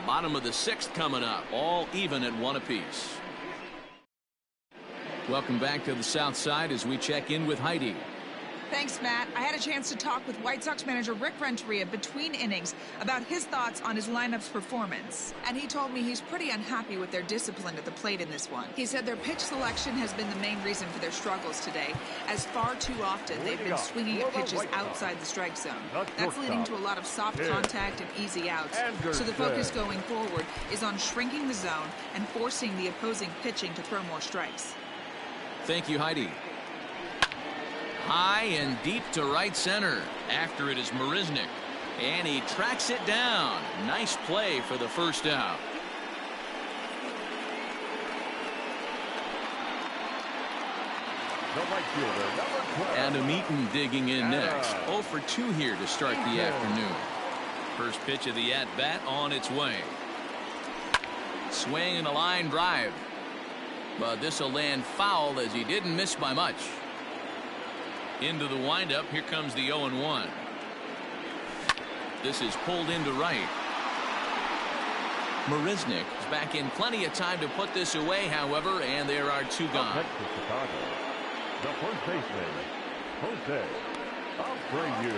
Bottom of the 6th coming up. All even at 1 apiece. Welcome back to the South Side as we check in with Heidi. Thanks, Matt. I had a chance to talk with White Sox manager Rick Renteria between innings about his thoughts on his lineup's performance. And he told me he's pretty unhappy with their discipline at the plate in this one. He said their pitch selection has been the main reason for their struggles today, as far too often they've been swinging at pitches outside the strike zone. That's leading to a lot of soft contact and easy outs. So the focus going forward is on shrinking the zone and forcing the opposing pitching to throw more strikes. Thank you, Heidi. High and deep to right center. After it is Marisnik. And he tracks it down. Nice play for the first out. The right fielder, number 12. Adam Eaton digging in next. 0 for 2 here to start the afternoon. First pitch of the at-bat on its way. Swing and a line drive. But this will land foul as he didn't miss by much. Into the windup. Here comes the 0-1. This is pulled into right. Marisnick is back in plenty of time to put this away, however, and there are 2 gone. Next to Chicago, the first baseman, Jose Abreu.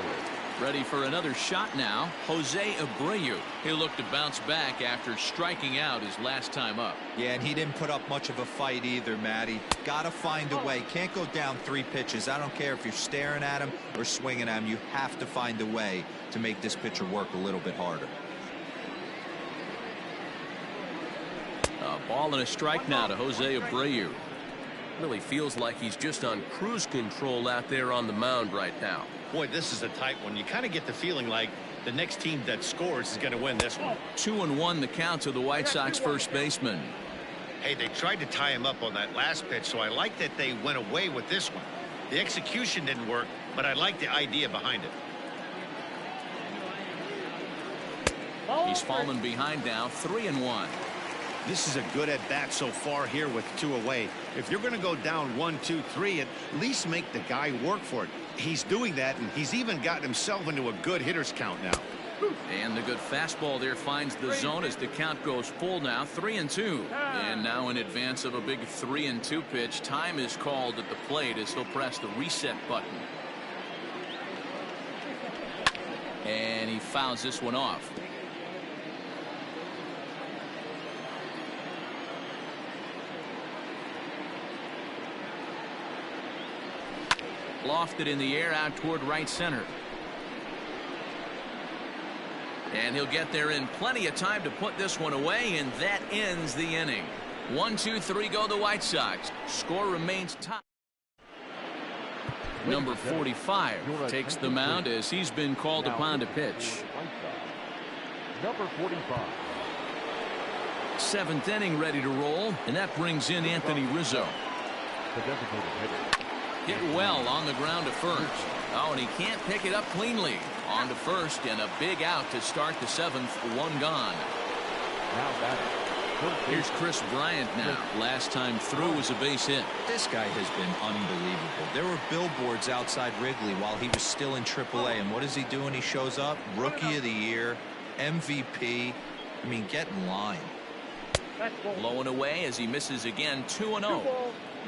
Ready for another shot now. Jose Abreu. He'll look to bounce back after striking out his last time up. Yeah, and he didn't put up much of a fight either, Matty. Got to find a way. Can't go down 3 pitches. I don't care if you're staring at him or swinging at him. You have to find a way to make this pitcher work a little bit harder. A ball and a strike now to Jose Abreu. Really feels like he's just on cruise control out there on the mound right now. Boy, this is a tight one. You kind of get the feeling like the next team that scores is going to win this one. 2-1 the count to the White Sox first baseman. Hey, they tried to tie him up on that last pitch, so I like that they went away with this one. The execution didn't work, but I like the idea behind it. He's fallen behind now, 3-1. This is a good at bat so far here with 2 away. If you're going to go down 1, 2, 3, at least make the guy work for it. He's doing that, and he's even gotten himself into a good hitter's count now. And the good fastball there finds the zone as the count goes full now, 3-2. And now in advance of a big 3-2 pitch, time is called at the plate as he'll press the reset button. And he fouls this one off. Lofted in the air out toward right center. And he'll get there in plenty of time to put this one away, and that ends the inning. 1, 2, 3 go the White Sox. Score remains tied. Number 45 takes the mound as he's been called upon to pitch. Number 45. 7th inning ready to roll, and that brings in Anthony Rizzo. The designated hitter. Hit well on the ground to first. Oh, and he can't pick it up cleanly. On to first, and a big out to start the 7th. 1 gone. Now batting. Here's Chris Bryant now. Last time through was a base hit. This guy has been unbelievable. There were billboards outside Wrigley while he was still in AAA, and what is he doing? He shows up, Rookie of the Year, MVP. I mean, get in line. Low and away as he misses again. 2-0.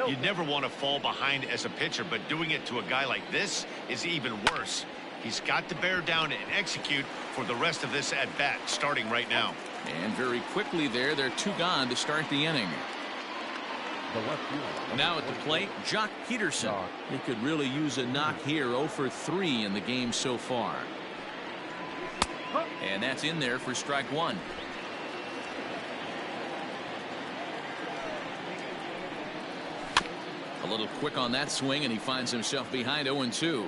You'd never want to fall behind as a pitcher, but doing it to a guy like this is even worse. He's got to bear down and execute for the rest of this at bat starting right now. And very quickly there, they're 2 gone to start the inning. Now at the plate, Jock Peterson. He could really use a knock here. 0 for 3 in the game so far. And that's in there for strike 1. A little quick on that swing, and he finds himself behind 0-2.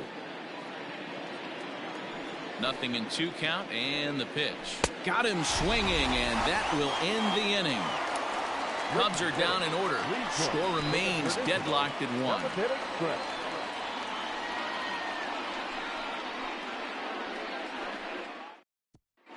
0-2 count, and the pitch. Got him swinging, and that will end the inning. Cubs are down in order. Score remains deadlocked at 1.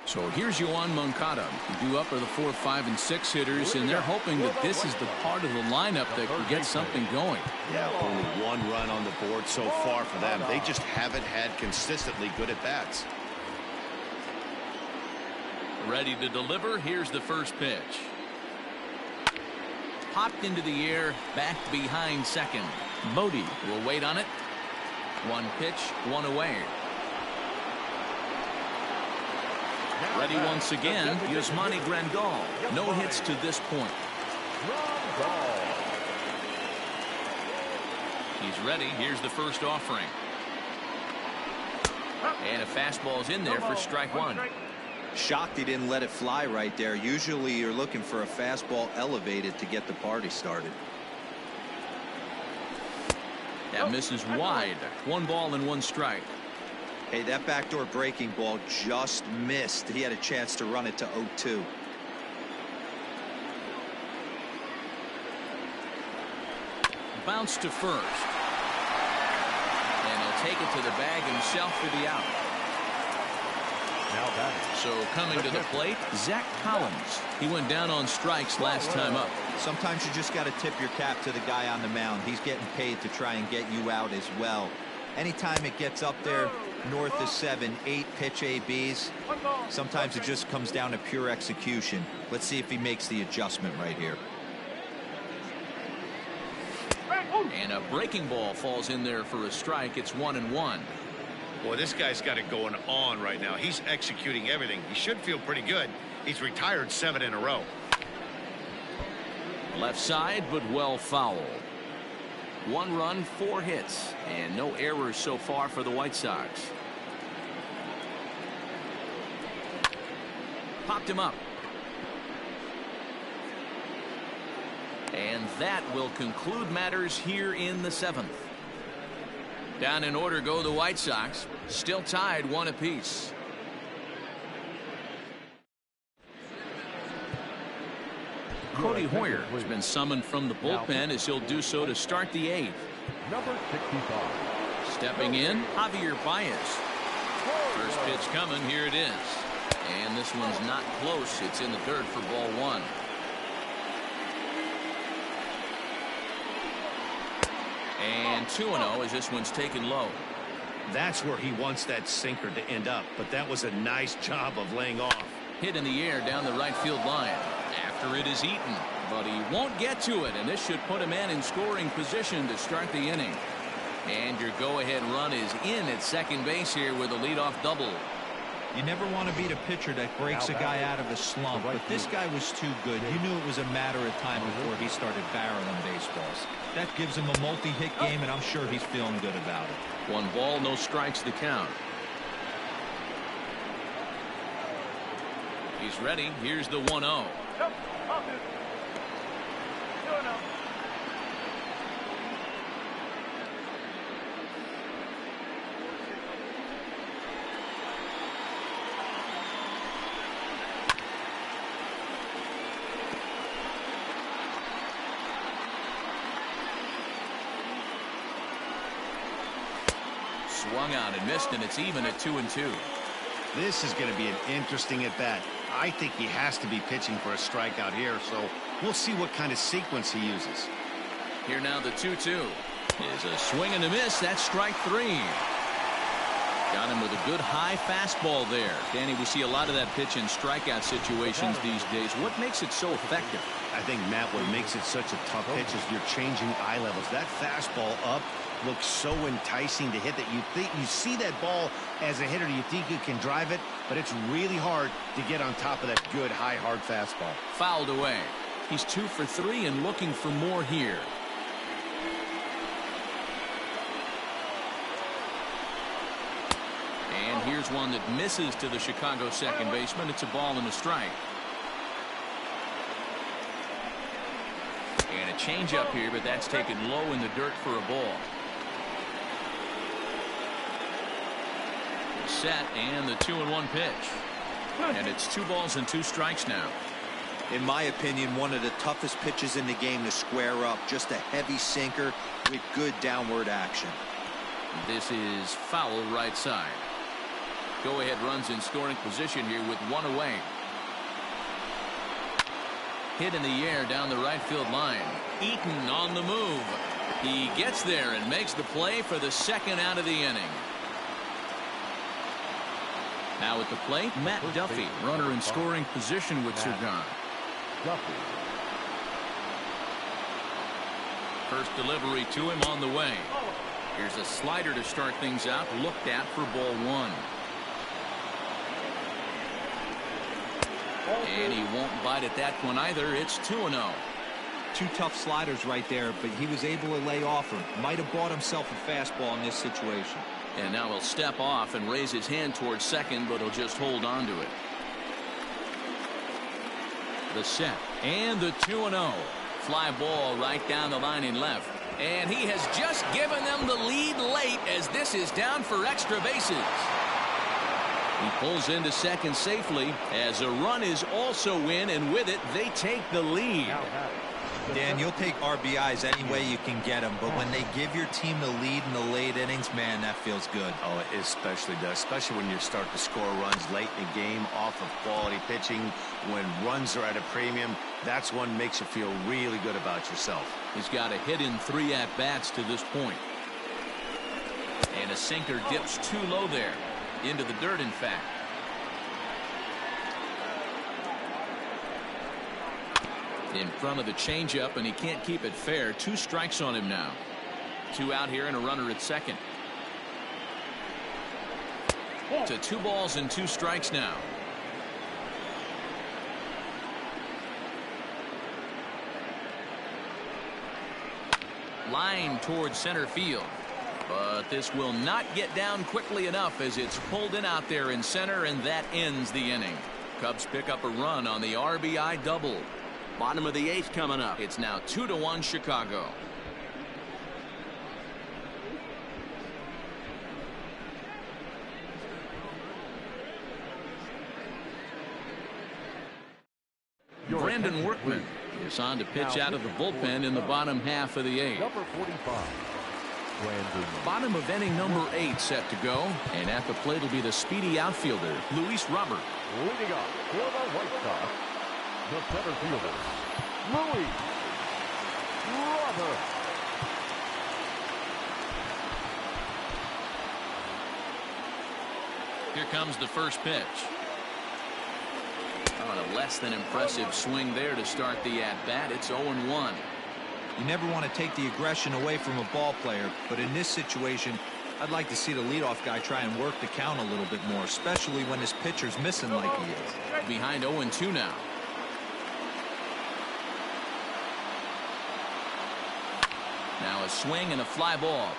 So here's Yoán Moncada. The due up are the 4, 5, and 6 hitters, and they're hoping that this is the part of the lineup that can get something going. Yeah, only 1 run on the board so far for them. They just haven't had consistently good at bats. Ready to deliver. Here's the first pitch. Popped into the air, back behind second. Bodie will wait on it. 1 pitch, 1 away. Ready once again, Yasmani Grandal. No hits to this point. He's ready. Here's the first offering. And a fastball's in there for strike 1. Shocked he didn't let it fly right there. Usually you're looking for a fastball elevated to get the party started. That misses wide. 1 ball and 1 strike. Hey, that backdoor breaking ball just missed. He had a chance to run it to 0-2. Bounce to first. take it to the bag himself for the out. Now batting. So coming to the plate, Zach Collins. He went down on strikes last time up. Sometimes you just got to tip your cap to the guy on the mound. He's getting paid to try and get you out as well. Anytime it gets up there north of 7, 8 pitch ABs, sometimes it just comes down to pure execution. Let's see if he makes the adjustment right here. And a breaking ball falls in there for a strike. It's 1-1. Boy, this guy's got it going on right now. He's executing everything. He should feel pretty good. He's retired 7 in a row. Left side, but well foul. 1 run, 4 hits, and no errors so far for the White Sox. Popped him up. And that will conclude matters here in the 7th. Down in order go the White Sox, still tied 1 apiece. Cody Hoyer has been summoned from the bullpen as he'll do so to start the 8th. Number 65. Stepping in, Javier Baez. First pitch coming, here it is. And this one's not close. It's in the dirt for ball 1. And 2-0 as this one's taken low. That's where he wants that sinker to end up, but that was a nice job of laying off. Hit in the air down the right field line. After it is eaten, but he won't get to it, and this should put a man in scoring position to start the inning. And your go-ahead run is in at second base here with a leadoff double. You never want to beat a pitcher that breaks a guy out of a slump, but this guy was too good. You knew it was a matter of time before he started barreling baseballs. That gives him a multi-hit game, and I'm sure he's feeling good about it. 1 ball, no strikes to count. He's ready. Here's the 1-0. Swung out and missed, and it's even at 2-2. This is going to be an interesting at-bat. I think he has to be pitching for a strikeout here, so we'll see what kind of sequence he uses. Here now the 2-2 is a swing and a miss. That's strike 3. Got him with a good high fastball there. Danny, we see a lot of that pitch in strikeout situations these days. What makes it so effective? I think, Matt, what makes it such a tough pitch is you're changing eye levels. That fastball up looks so enticing to hit that you think you see that ball as a hitter, you think you can drive it, but it's really hard to get on top of that good high hard fastball. Fouled away. He's 2 for 3 and looking for more here. And here's one that misses to the Chicago second baseman. It's a ball and a strike. And a changeup here, but that's taken low in the dirt for a ball. Set and the 2-1 pitch. And it's 2 balls and 2 strikes now. In my opinion, one of the toughest pitches in the game to square up. Just a heavy sinker with good downward action. This is foul right side. Go ahead runs in scoring position here with 1 away. Hit in the air down the right field line. Eaton on the move. He gets there and makes the play for the 2nd out of the inning. Now at the plate, Matt Duffy, runner in scoring position with Rodon. First delivery to him on the way. Here's a slider to start things out, looked at for ball 1. And he won't bite at that one either. It's 2-0. 2 tough sliders right there, but he was able to lay off him. Might have bought himself a fastball in this situation. And now he'll step off and raise his hand towards second, but he'll just hold on to it. The set and the 2-0. Fly ball right down the line in left. And he has just given them the lead late as this is down for extra bases. He pulls into second safely as a run is also in, and with it they take the lead. Dan, you'll take RBIs any way you can get them, but when they give your team the lead in the late innings, man, that feels good. Oh, it especially does, especially when you start to score runs late in the game off of quality pitching. When runs are at a premium, that's one makes you feel really good about yourself. He's got a hit in 3 at-bats to this point. And a sinker dips too low there. Into the dirt, in fact. In front of the changeup, and he can't keep it fair. 2 strikes on him now. 2 out here and a runner at second. To 2 balls and 2 strikes now. Line towards center field. But this will not get down quickly enough as it's pulled in out there in center, and that ends the inning. Cubs pick up a run on the RBI double. Bottom of the 8th coming up. It's now 2-1 Chicago. Brandon Workman is on to pitch out of the bullpen in the bottom half of the 8th. Number 45. Bottom of inning number 8 set to go, and at the plate will be the speedy outfielder Luis Robert. Leading up for the White Sox, the center fielder, Luis Robert. Here comes the first pitch. Oh, and a less than impressive swing there to start the at-bat. It's 0-1. You never want to take the aggression away from a ball player, but in this situation, I'd like to see the leadoff guy try and work the count a little bit more, especially when his pitcher's missing like he is. Behind 0-2 now. Now a swing and a fly ball.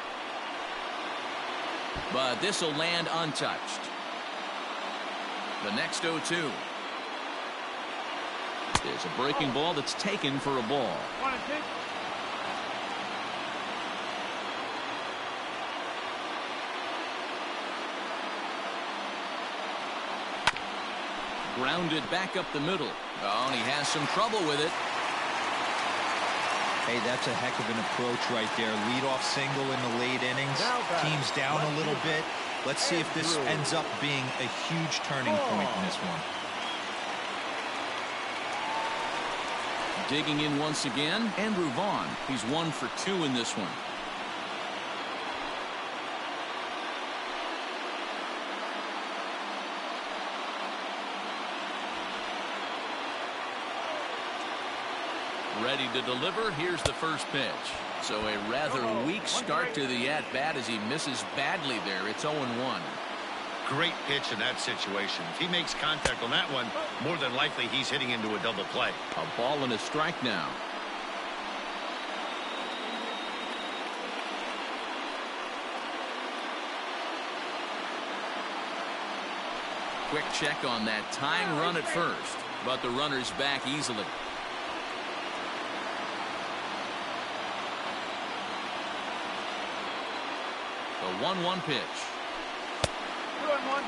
But this will land untouched. The next 0-2. There's a breaking ball that's taken for a ball. Grounded back up the middle. Oh, and he has some trouble with it. Hey, that's a heck of an approach right there. Leadoff single in the late innings. Team's down a little bit. Let's see if this ends up being a huge turning point in this one. Digging in once again, Andrew Vaughn. He's 1 for 2 in this one. Ready to deliver. Here's the first pitch. So a rather weak start to the at-bat as he misses badly there. It's 0-1. Great pitch in that situation. If he makes contact on that one, more than likely he's hitting into a double play. A ball and a strike now. Quick check on that tying run at first, but the runner's back easily. The 1-1 pitch. 2-1.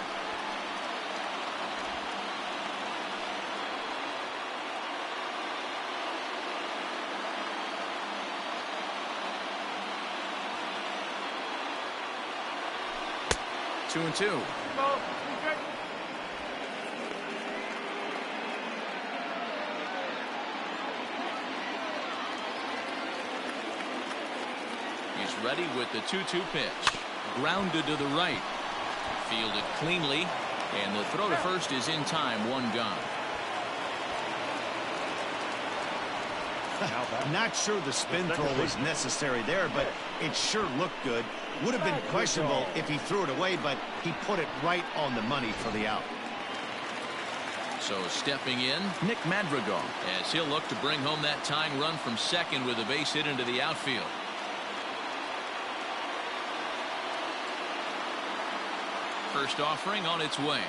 Two and two. He's ready with the 2-2 pitch. Grounded to the right. Fielded cleanly, and the throw to first is in time. 1 gone. Not sure the spin throw was necessary there, but it sure looked good. Would have been questionable if he threw it away, but he put it right on the money for the out. So stepping in, Nick Madrigal, as he'll look to bring home that tying run from second with a base hit into the outfield. First offering on its way.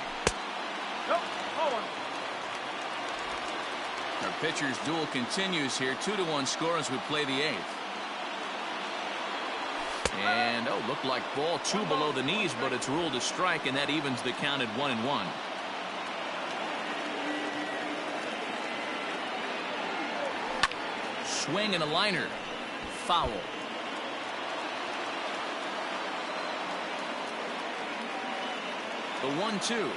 Our pitcher's duel continues here. 2-1 score as we play the 8th. And looked like ball 2 below the knees, but it's ruled a strike, and that evens the count at 1-1. swing and a liner. Foul. The 1-2.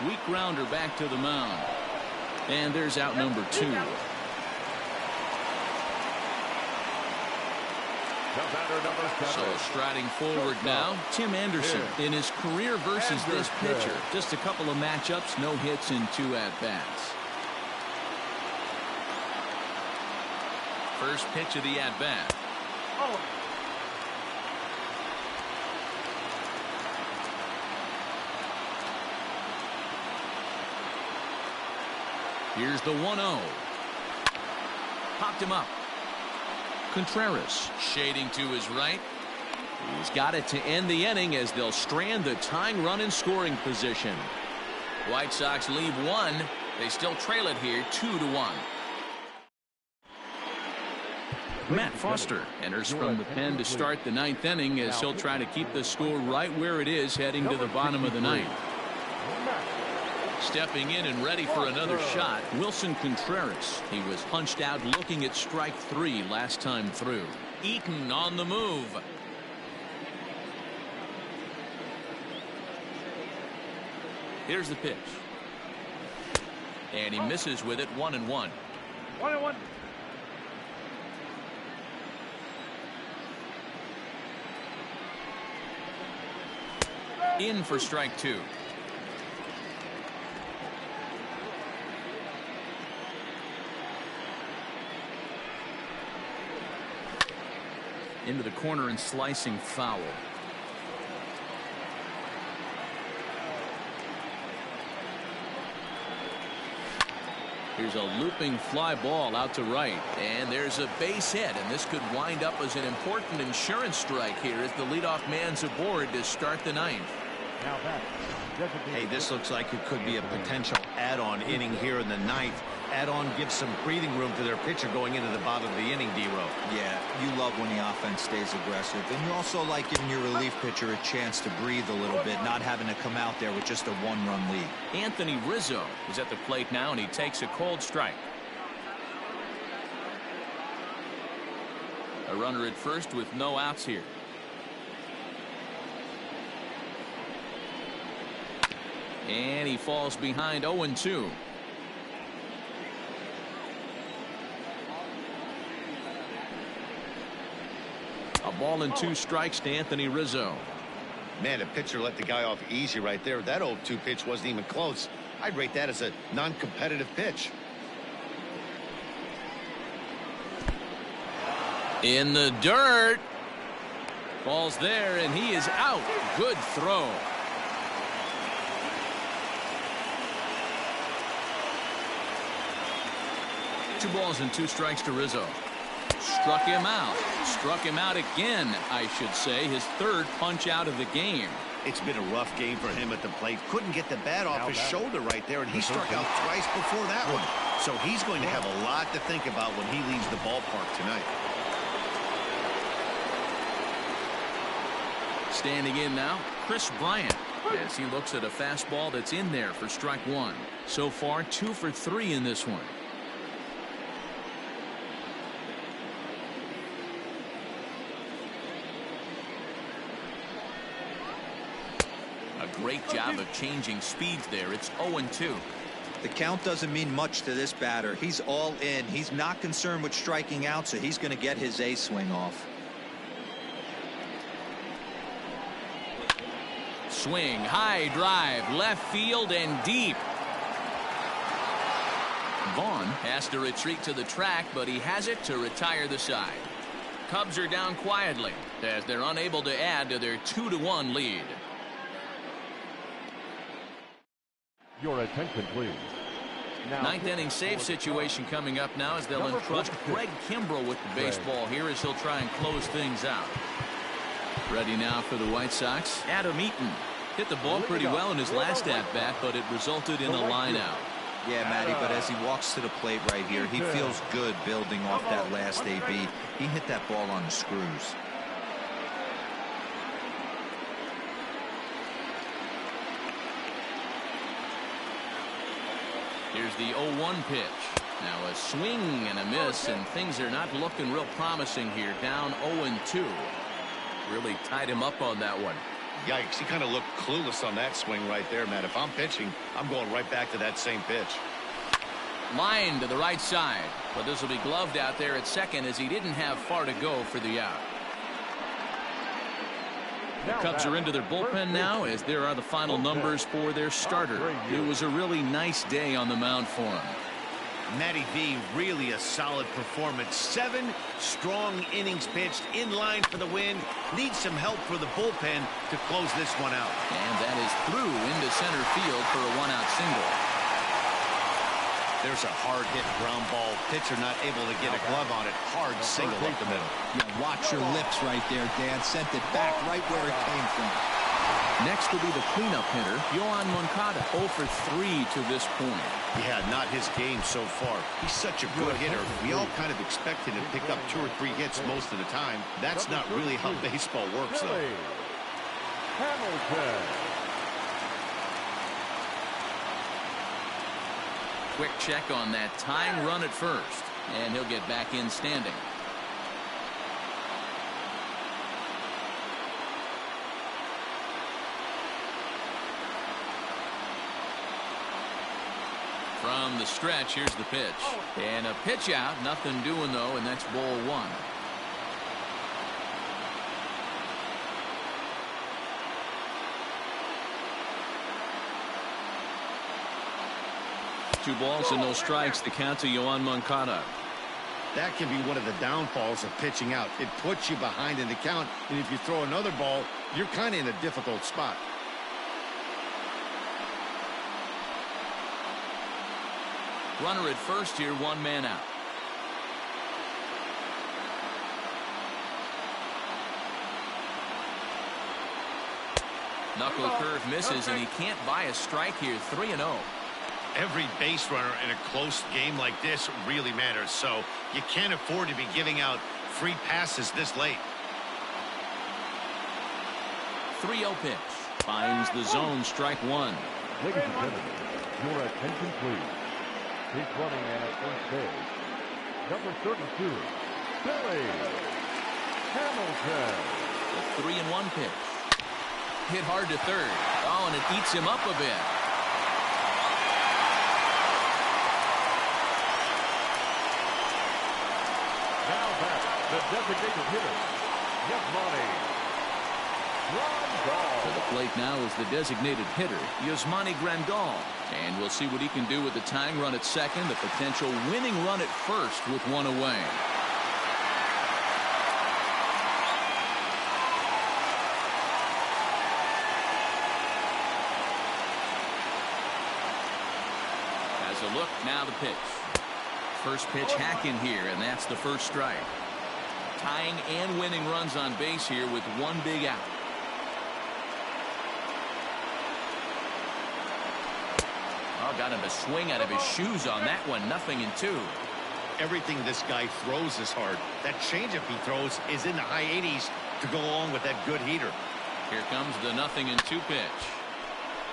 Weak grounder back to the mound. And there's out number 2. So striding forward now, Tim Anderson in his career versus this pitcher. Just a couple of matchups, no hits in 2 at-bats. First pitch of the at-bat. Here's the 1-0. Popped him up. Contreras shading to his right. He's got it to end the inning as they'll strand the tying run in scoring position. White Sox leave 1. They still trail it here 2-1. Matt Foster enters from the pen to start the 9th inning as he'll try to keep the score right where it is heading to the bottom of the 9th. Stepping in and ready for another shot, Wilson Contreras. He was punched out looking at strike 3 last time through. Eaton on the move. Here's the pitch. And he misses with it. 1-1. 1-1. In for strike 2. Into the corner and slicing foul. Here's a looping fly ball out to right, and there's a base hit, and this could wind up as an important insurance strike here as the leadoff man's aboard to start the 9th. Hey, this looks like it could be a potential add-on inning here in the 9th. Add-on gives some breathing room to their pitcher going into the bottom of the inning, D-Row. Yeah, you love when the offense stays aggressive, and you also like giving your relief pitcher a chance to breathe a little bit, not having to come out there with just a 1-run lead. Anthony Rizzo is at the plate now, and he takes a cold strike. A runner at first with no outs here. And he falls behind 0-2. A ball and 2 strikes to Anthony Rizzo. Man, the pitcher let the guy off easy right there. That 0-2 pitch wasn't even close. I'd rate that as a non-competitive pitch. In the dirt. Ball's there, and he is out. Good throw. Two balls and 2 strikes to Rizzo. Struck him out. Struck him out again, I should say. His 3rd punch out of the game. It's been a rough game for him at the plate. Couldn't get the bat off his shoulder right there, and he struck out twice before that one. So he's going to have a lot to think about when he leaves the ballpark tonight. Standing in now, Chris Bryant, as he looks at a fastball that's in there for strike 1. So far, 2 for 3 in this one. Great job of changing speeds there. It's 0-2. The count doesn't mean much to this batter. He's all in. He's not concerned with striking out, so he's going to get his A swing off. Swing, high drive, left field and deep. Vaughn has to retreat to the track, but he has it to retire the side. Cubs are down quietly as they're unable to add to their 2-1 lead. Your attention, please. Now, 9th inning save situation coming up now as they'll entrust Greg Kimbrell with the baseball here as he'll try and close things out. Ready now for the White Sox. Adam Eaton hit the ball pretty well in his last at-bat, but it resulted in a line out. Yeah, Matty, but as he walks to the plate right here, he feels good building off that last AB. He hit that ball on the screws. Here's the 0-1 pitch. Now a swing and a miss, and things are not looking real promising here. Down 0-2. Really tied him up on that one. Yikes, he kind of looked clueless on that swing right there, man. If I'm pitching, I'm going right back to that same pitch. Line to the right side, but this will be gloved out there at second as he didn't have far to go for the out. The Cubs are into their bullpen now as there are the final numbers for their starter. It was a really nice day on the mound for him. Matty V, really a solid performance. 7 strong innings pitched, in line for the win. Needs some help for the bullpen to close this one out. And that is through into center field for a 1-out single. There's a hard-hit ground ball. Pitcher not able to get a glove on it. Hard single up the middle. Yeah, watch your lips right there, Dan. Sent it back right where it came from. Next will be the cleanup hitter, Yoan Moncada, 0 for 3 to this point. Yeah, not his game so far. He's such a good hitter. We all kind of expected him to pick up 2 or 3 hits most of the time. That's not really how baseball works, though. Hamilton. Quick check on that tying run at first, and he'll get back in standing. From the stretch, here's the pitch. And a pitch out, nothing doing though, and that's ball 1. Two balls and no strikes. The count to Yoan Moncada. That can be one of the downfalls of pitching out. It puts you behind in the count, and if you throw another ball, you're kind of in a difficult spot. Runner at first here, 1 man out. Knuckle curve misses, and he can't buy a strike here. 3-0. Every base runner in a close game like this really matters, so you can't afford to be giving out free passes this late. 3-0 pitch. Finds the zone, strike 1. Ladies and gentlemen, your attention please. He's running at first base. Number 32, Billy Hamilton. The 3-1 pitch. Hit hard to third. Oh, and it eats him up a bit. Now back, the designated hitter, Yasmani Grandal. To the plate now is the designated hitter, Yasmani Grandal. And we'll see what he can do with the tying run at second, the potential winning run at first with 1 away. As a look, now the pitch. First pitch hack in here, and that's the first strike. Tying and winning runs on base here with 1 big out. Oh, got him a swing out of his shoes on that one. 0-2. Everything this guy throws is hard. That changeup he throws is in the high 80s to go along with that good heater. Here comes the 0-2 pitch.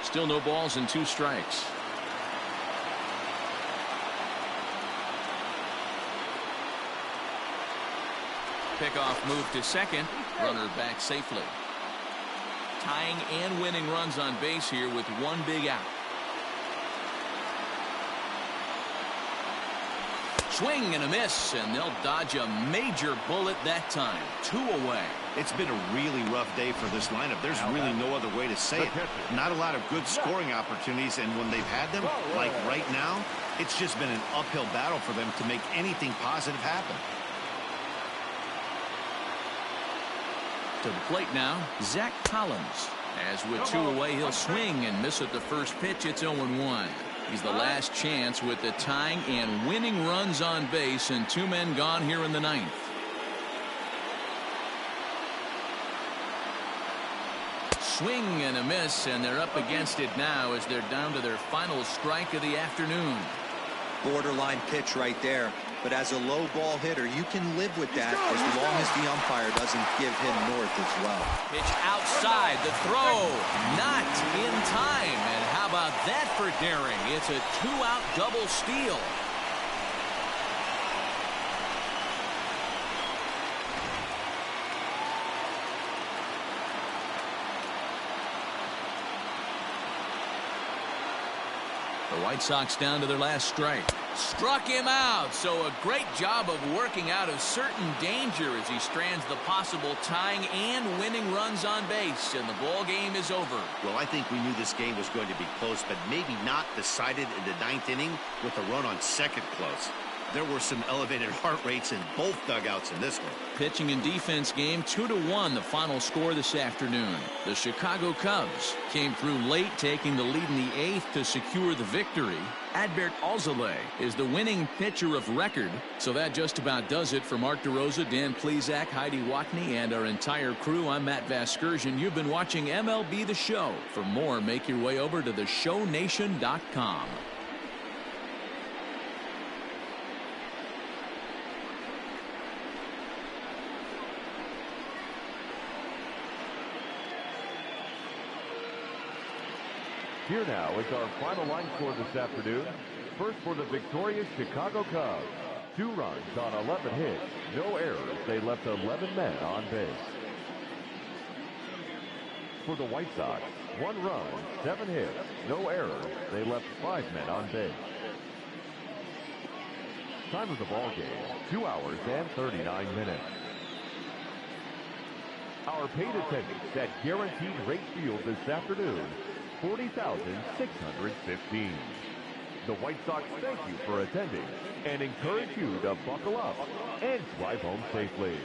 Still no balls and 2 strikes. Pickoff move to second. Runner back safely. Tying and winning runs on base here with 1 big out. Swing and a miss, and they'll dodge a major bullet that time. 2 away. It's been a really rough day for this lineup. There's really no other way to say it. Not a lot of good scoring opportunities, and when they've had them, like right now, it's just been an uphill battle for them to make anything positive happen. To the plate now, Zach Collins. As with 2 away, he'll swing and miss at the first pitch. It's 0-1. He's the last chance with the tying and winning runs on base, and 2 men gone here in the 9th. Swing and a miss, and they're up against it now as they're down to their final strike of the afternoon. Borderline pitch right there. But as a low ball hitter, you can live with that as long as the umpire doesn't give him north as well. Pitch outside, the throw not in time. And how about that for daring? It's a 2-out double steal. The White Sox down to their last strike. Struck him out, so a great job of working out of certain danger as he strands the possible tying and winning runs on base, and the ball game is over. Well, I think we knew this game was going to be close, but maybe not decided in the 9th inning with a run on second close. There were some elevated heart rates in both dugouts in this one. Pitching and defense game 2-1 the final score this afternoon. The Chicago Cubs came through late, taking the lead in the 8th to secure the victory. Alzolay is the winning pitcher of record. So that just about does it for Mark DeRosa, Dan Plesac, Heidi Watney, and our entire crew. I'm Matt Vasgersian. You've been watching MLB The Show. For more, make your way over to theshownation.com. Here now is our final line score this afternoon. First for the victorious Chicago Cubs. 2 runs on 11 hits. No errors. They left 11 men on base. For the White Sox, 1 run, 7 hits. No errors. They left 5 men on base. Time of the ball game, 2 hours and 39 minutes. Our paid attendance at Guaranteed Rate Field this afternoon, 40,615. The White Sox thank you for attending and encourage you to buckle up and drive home safely.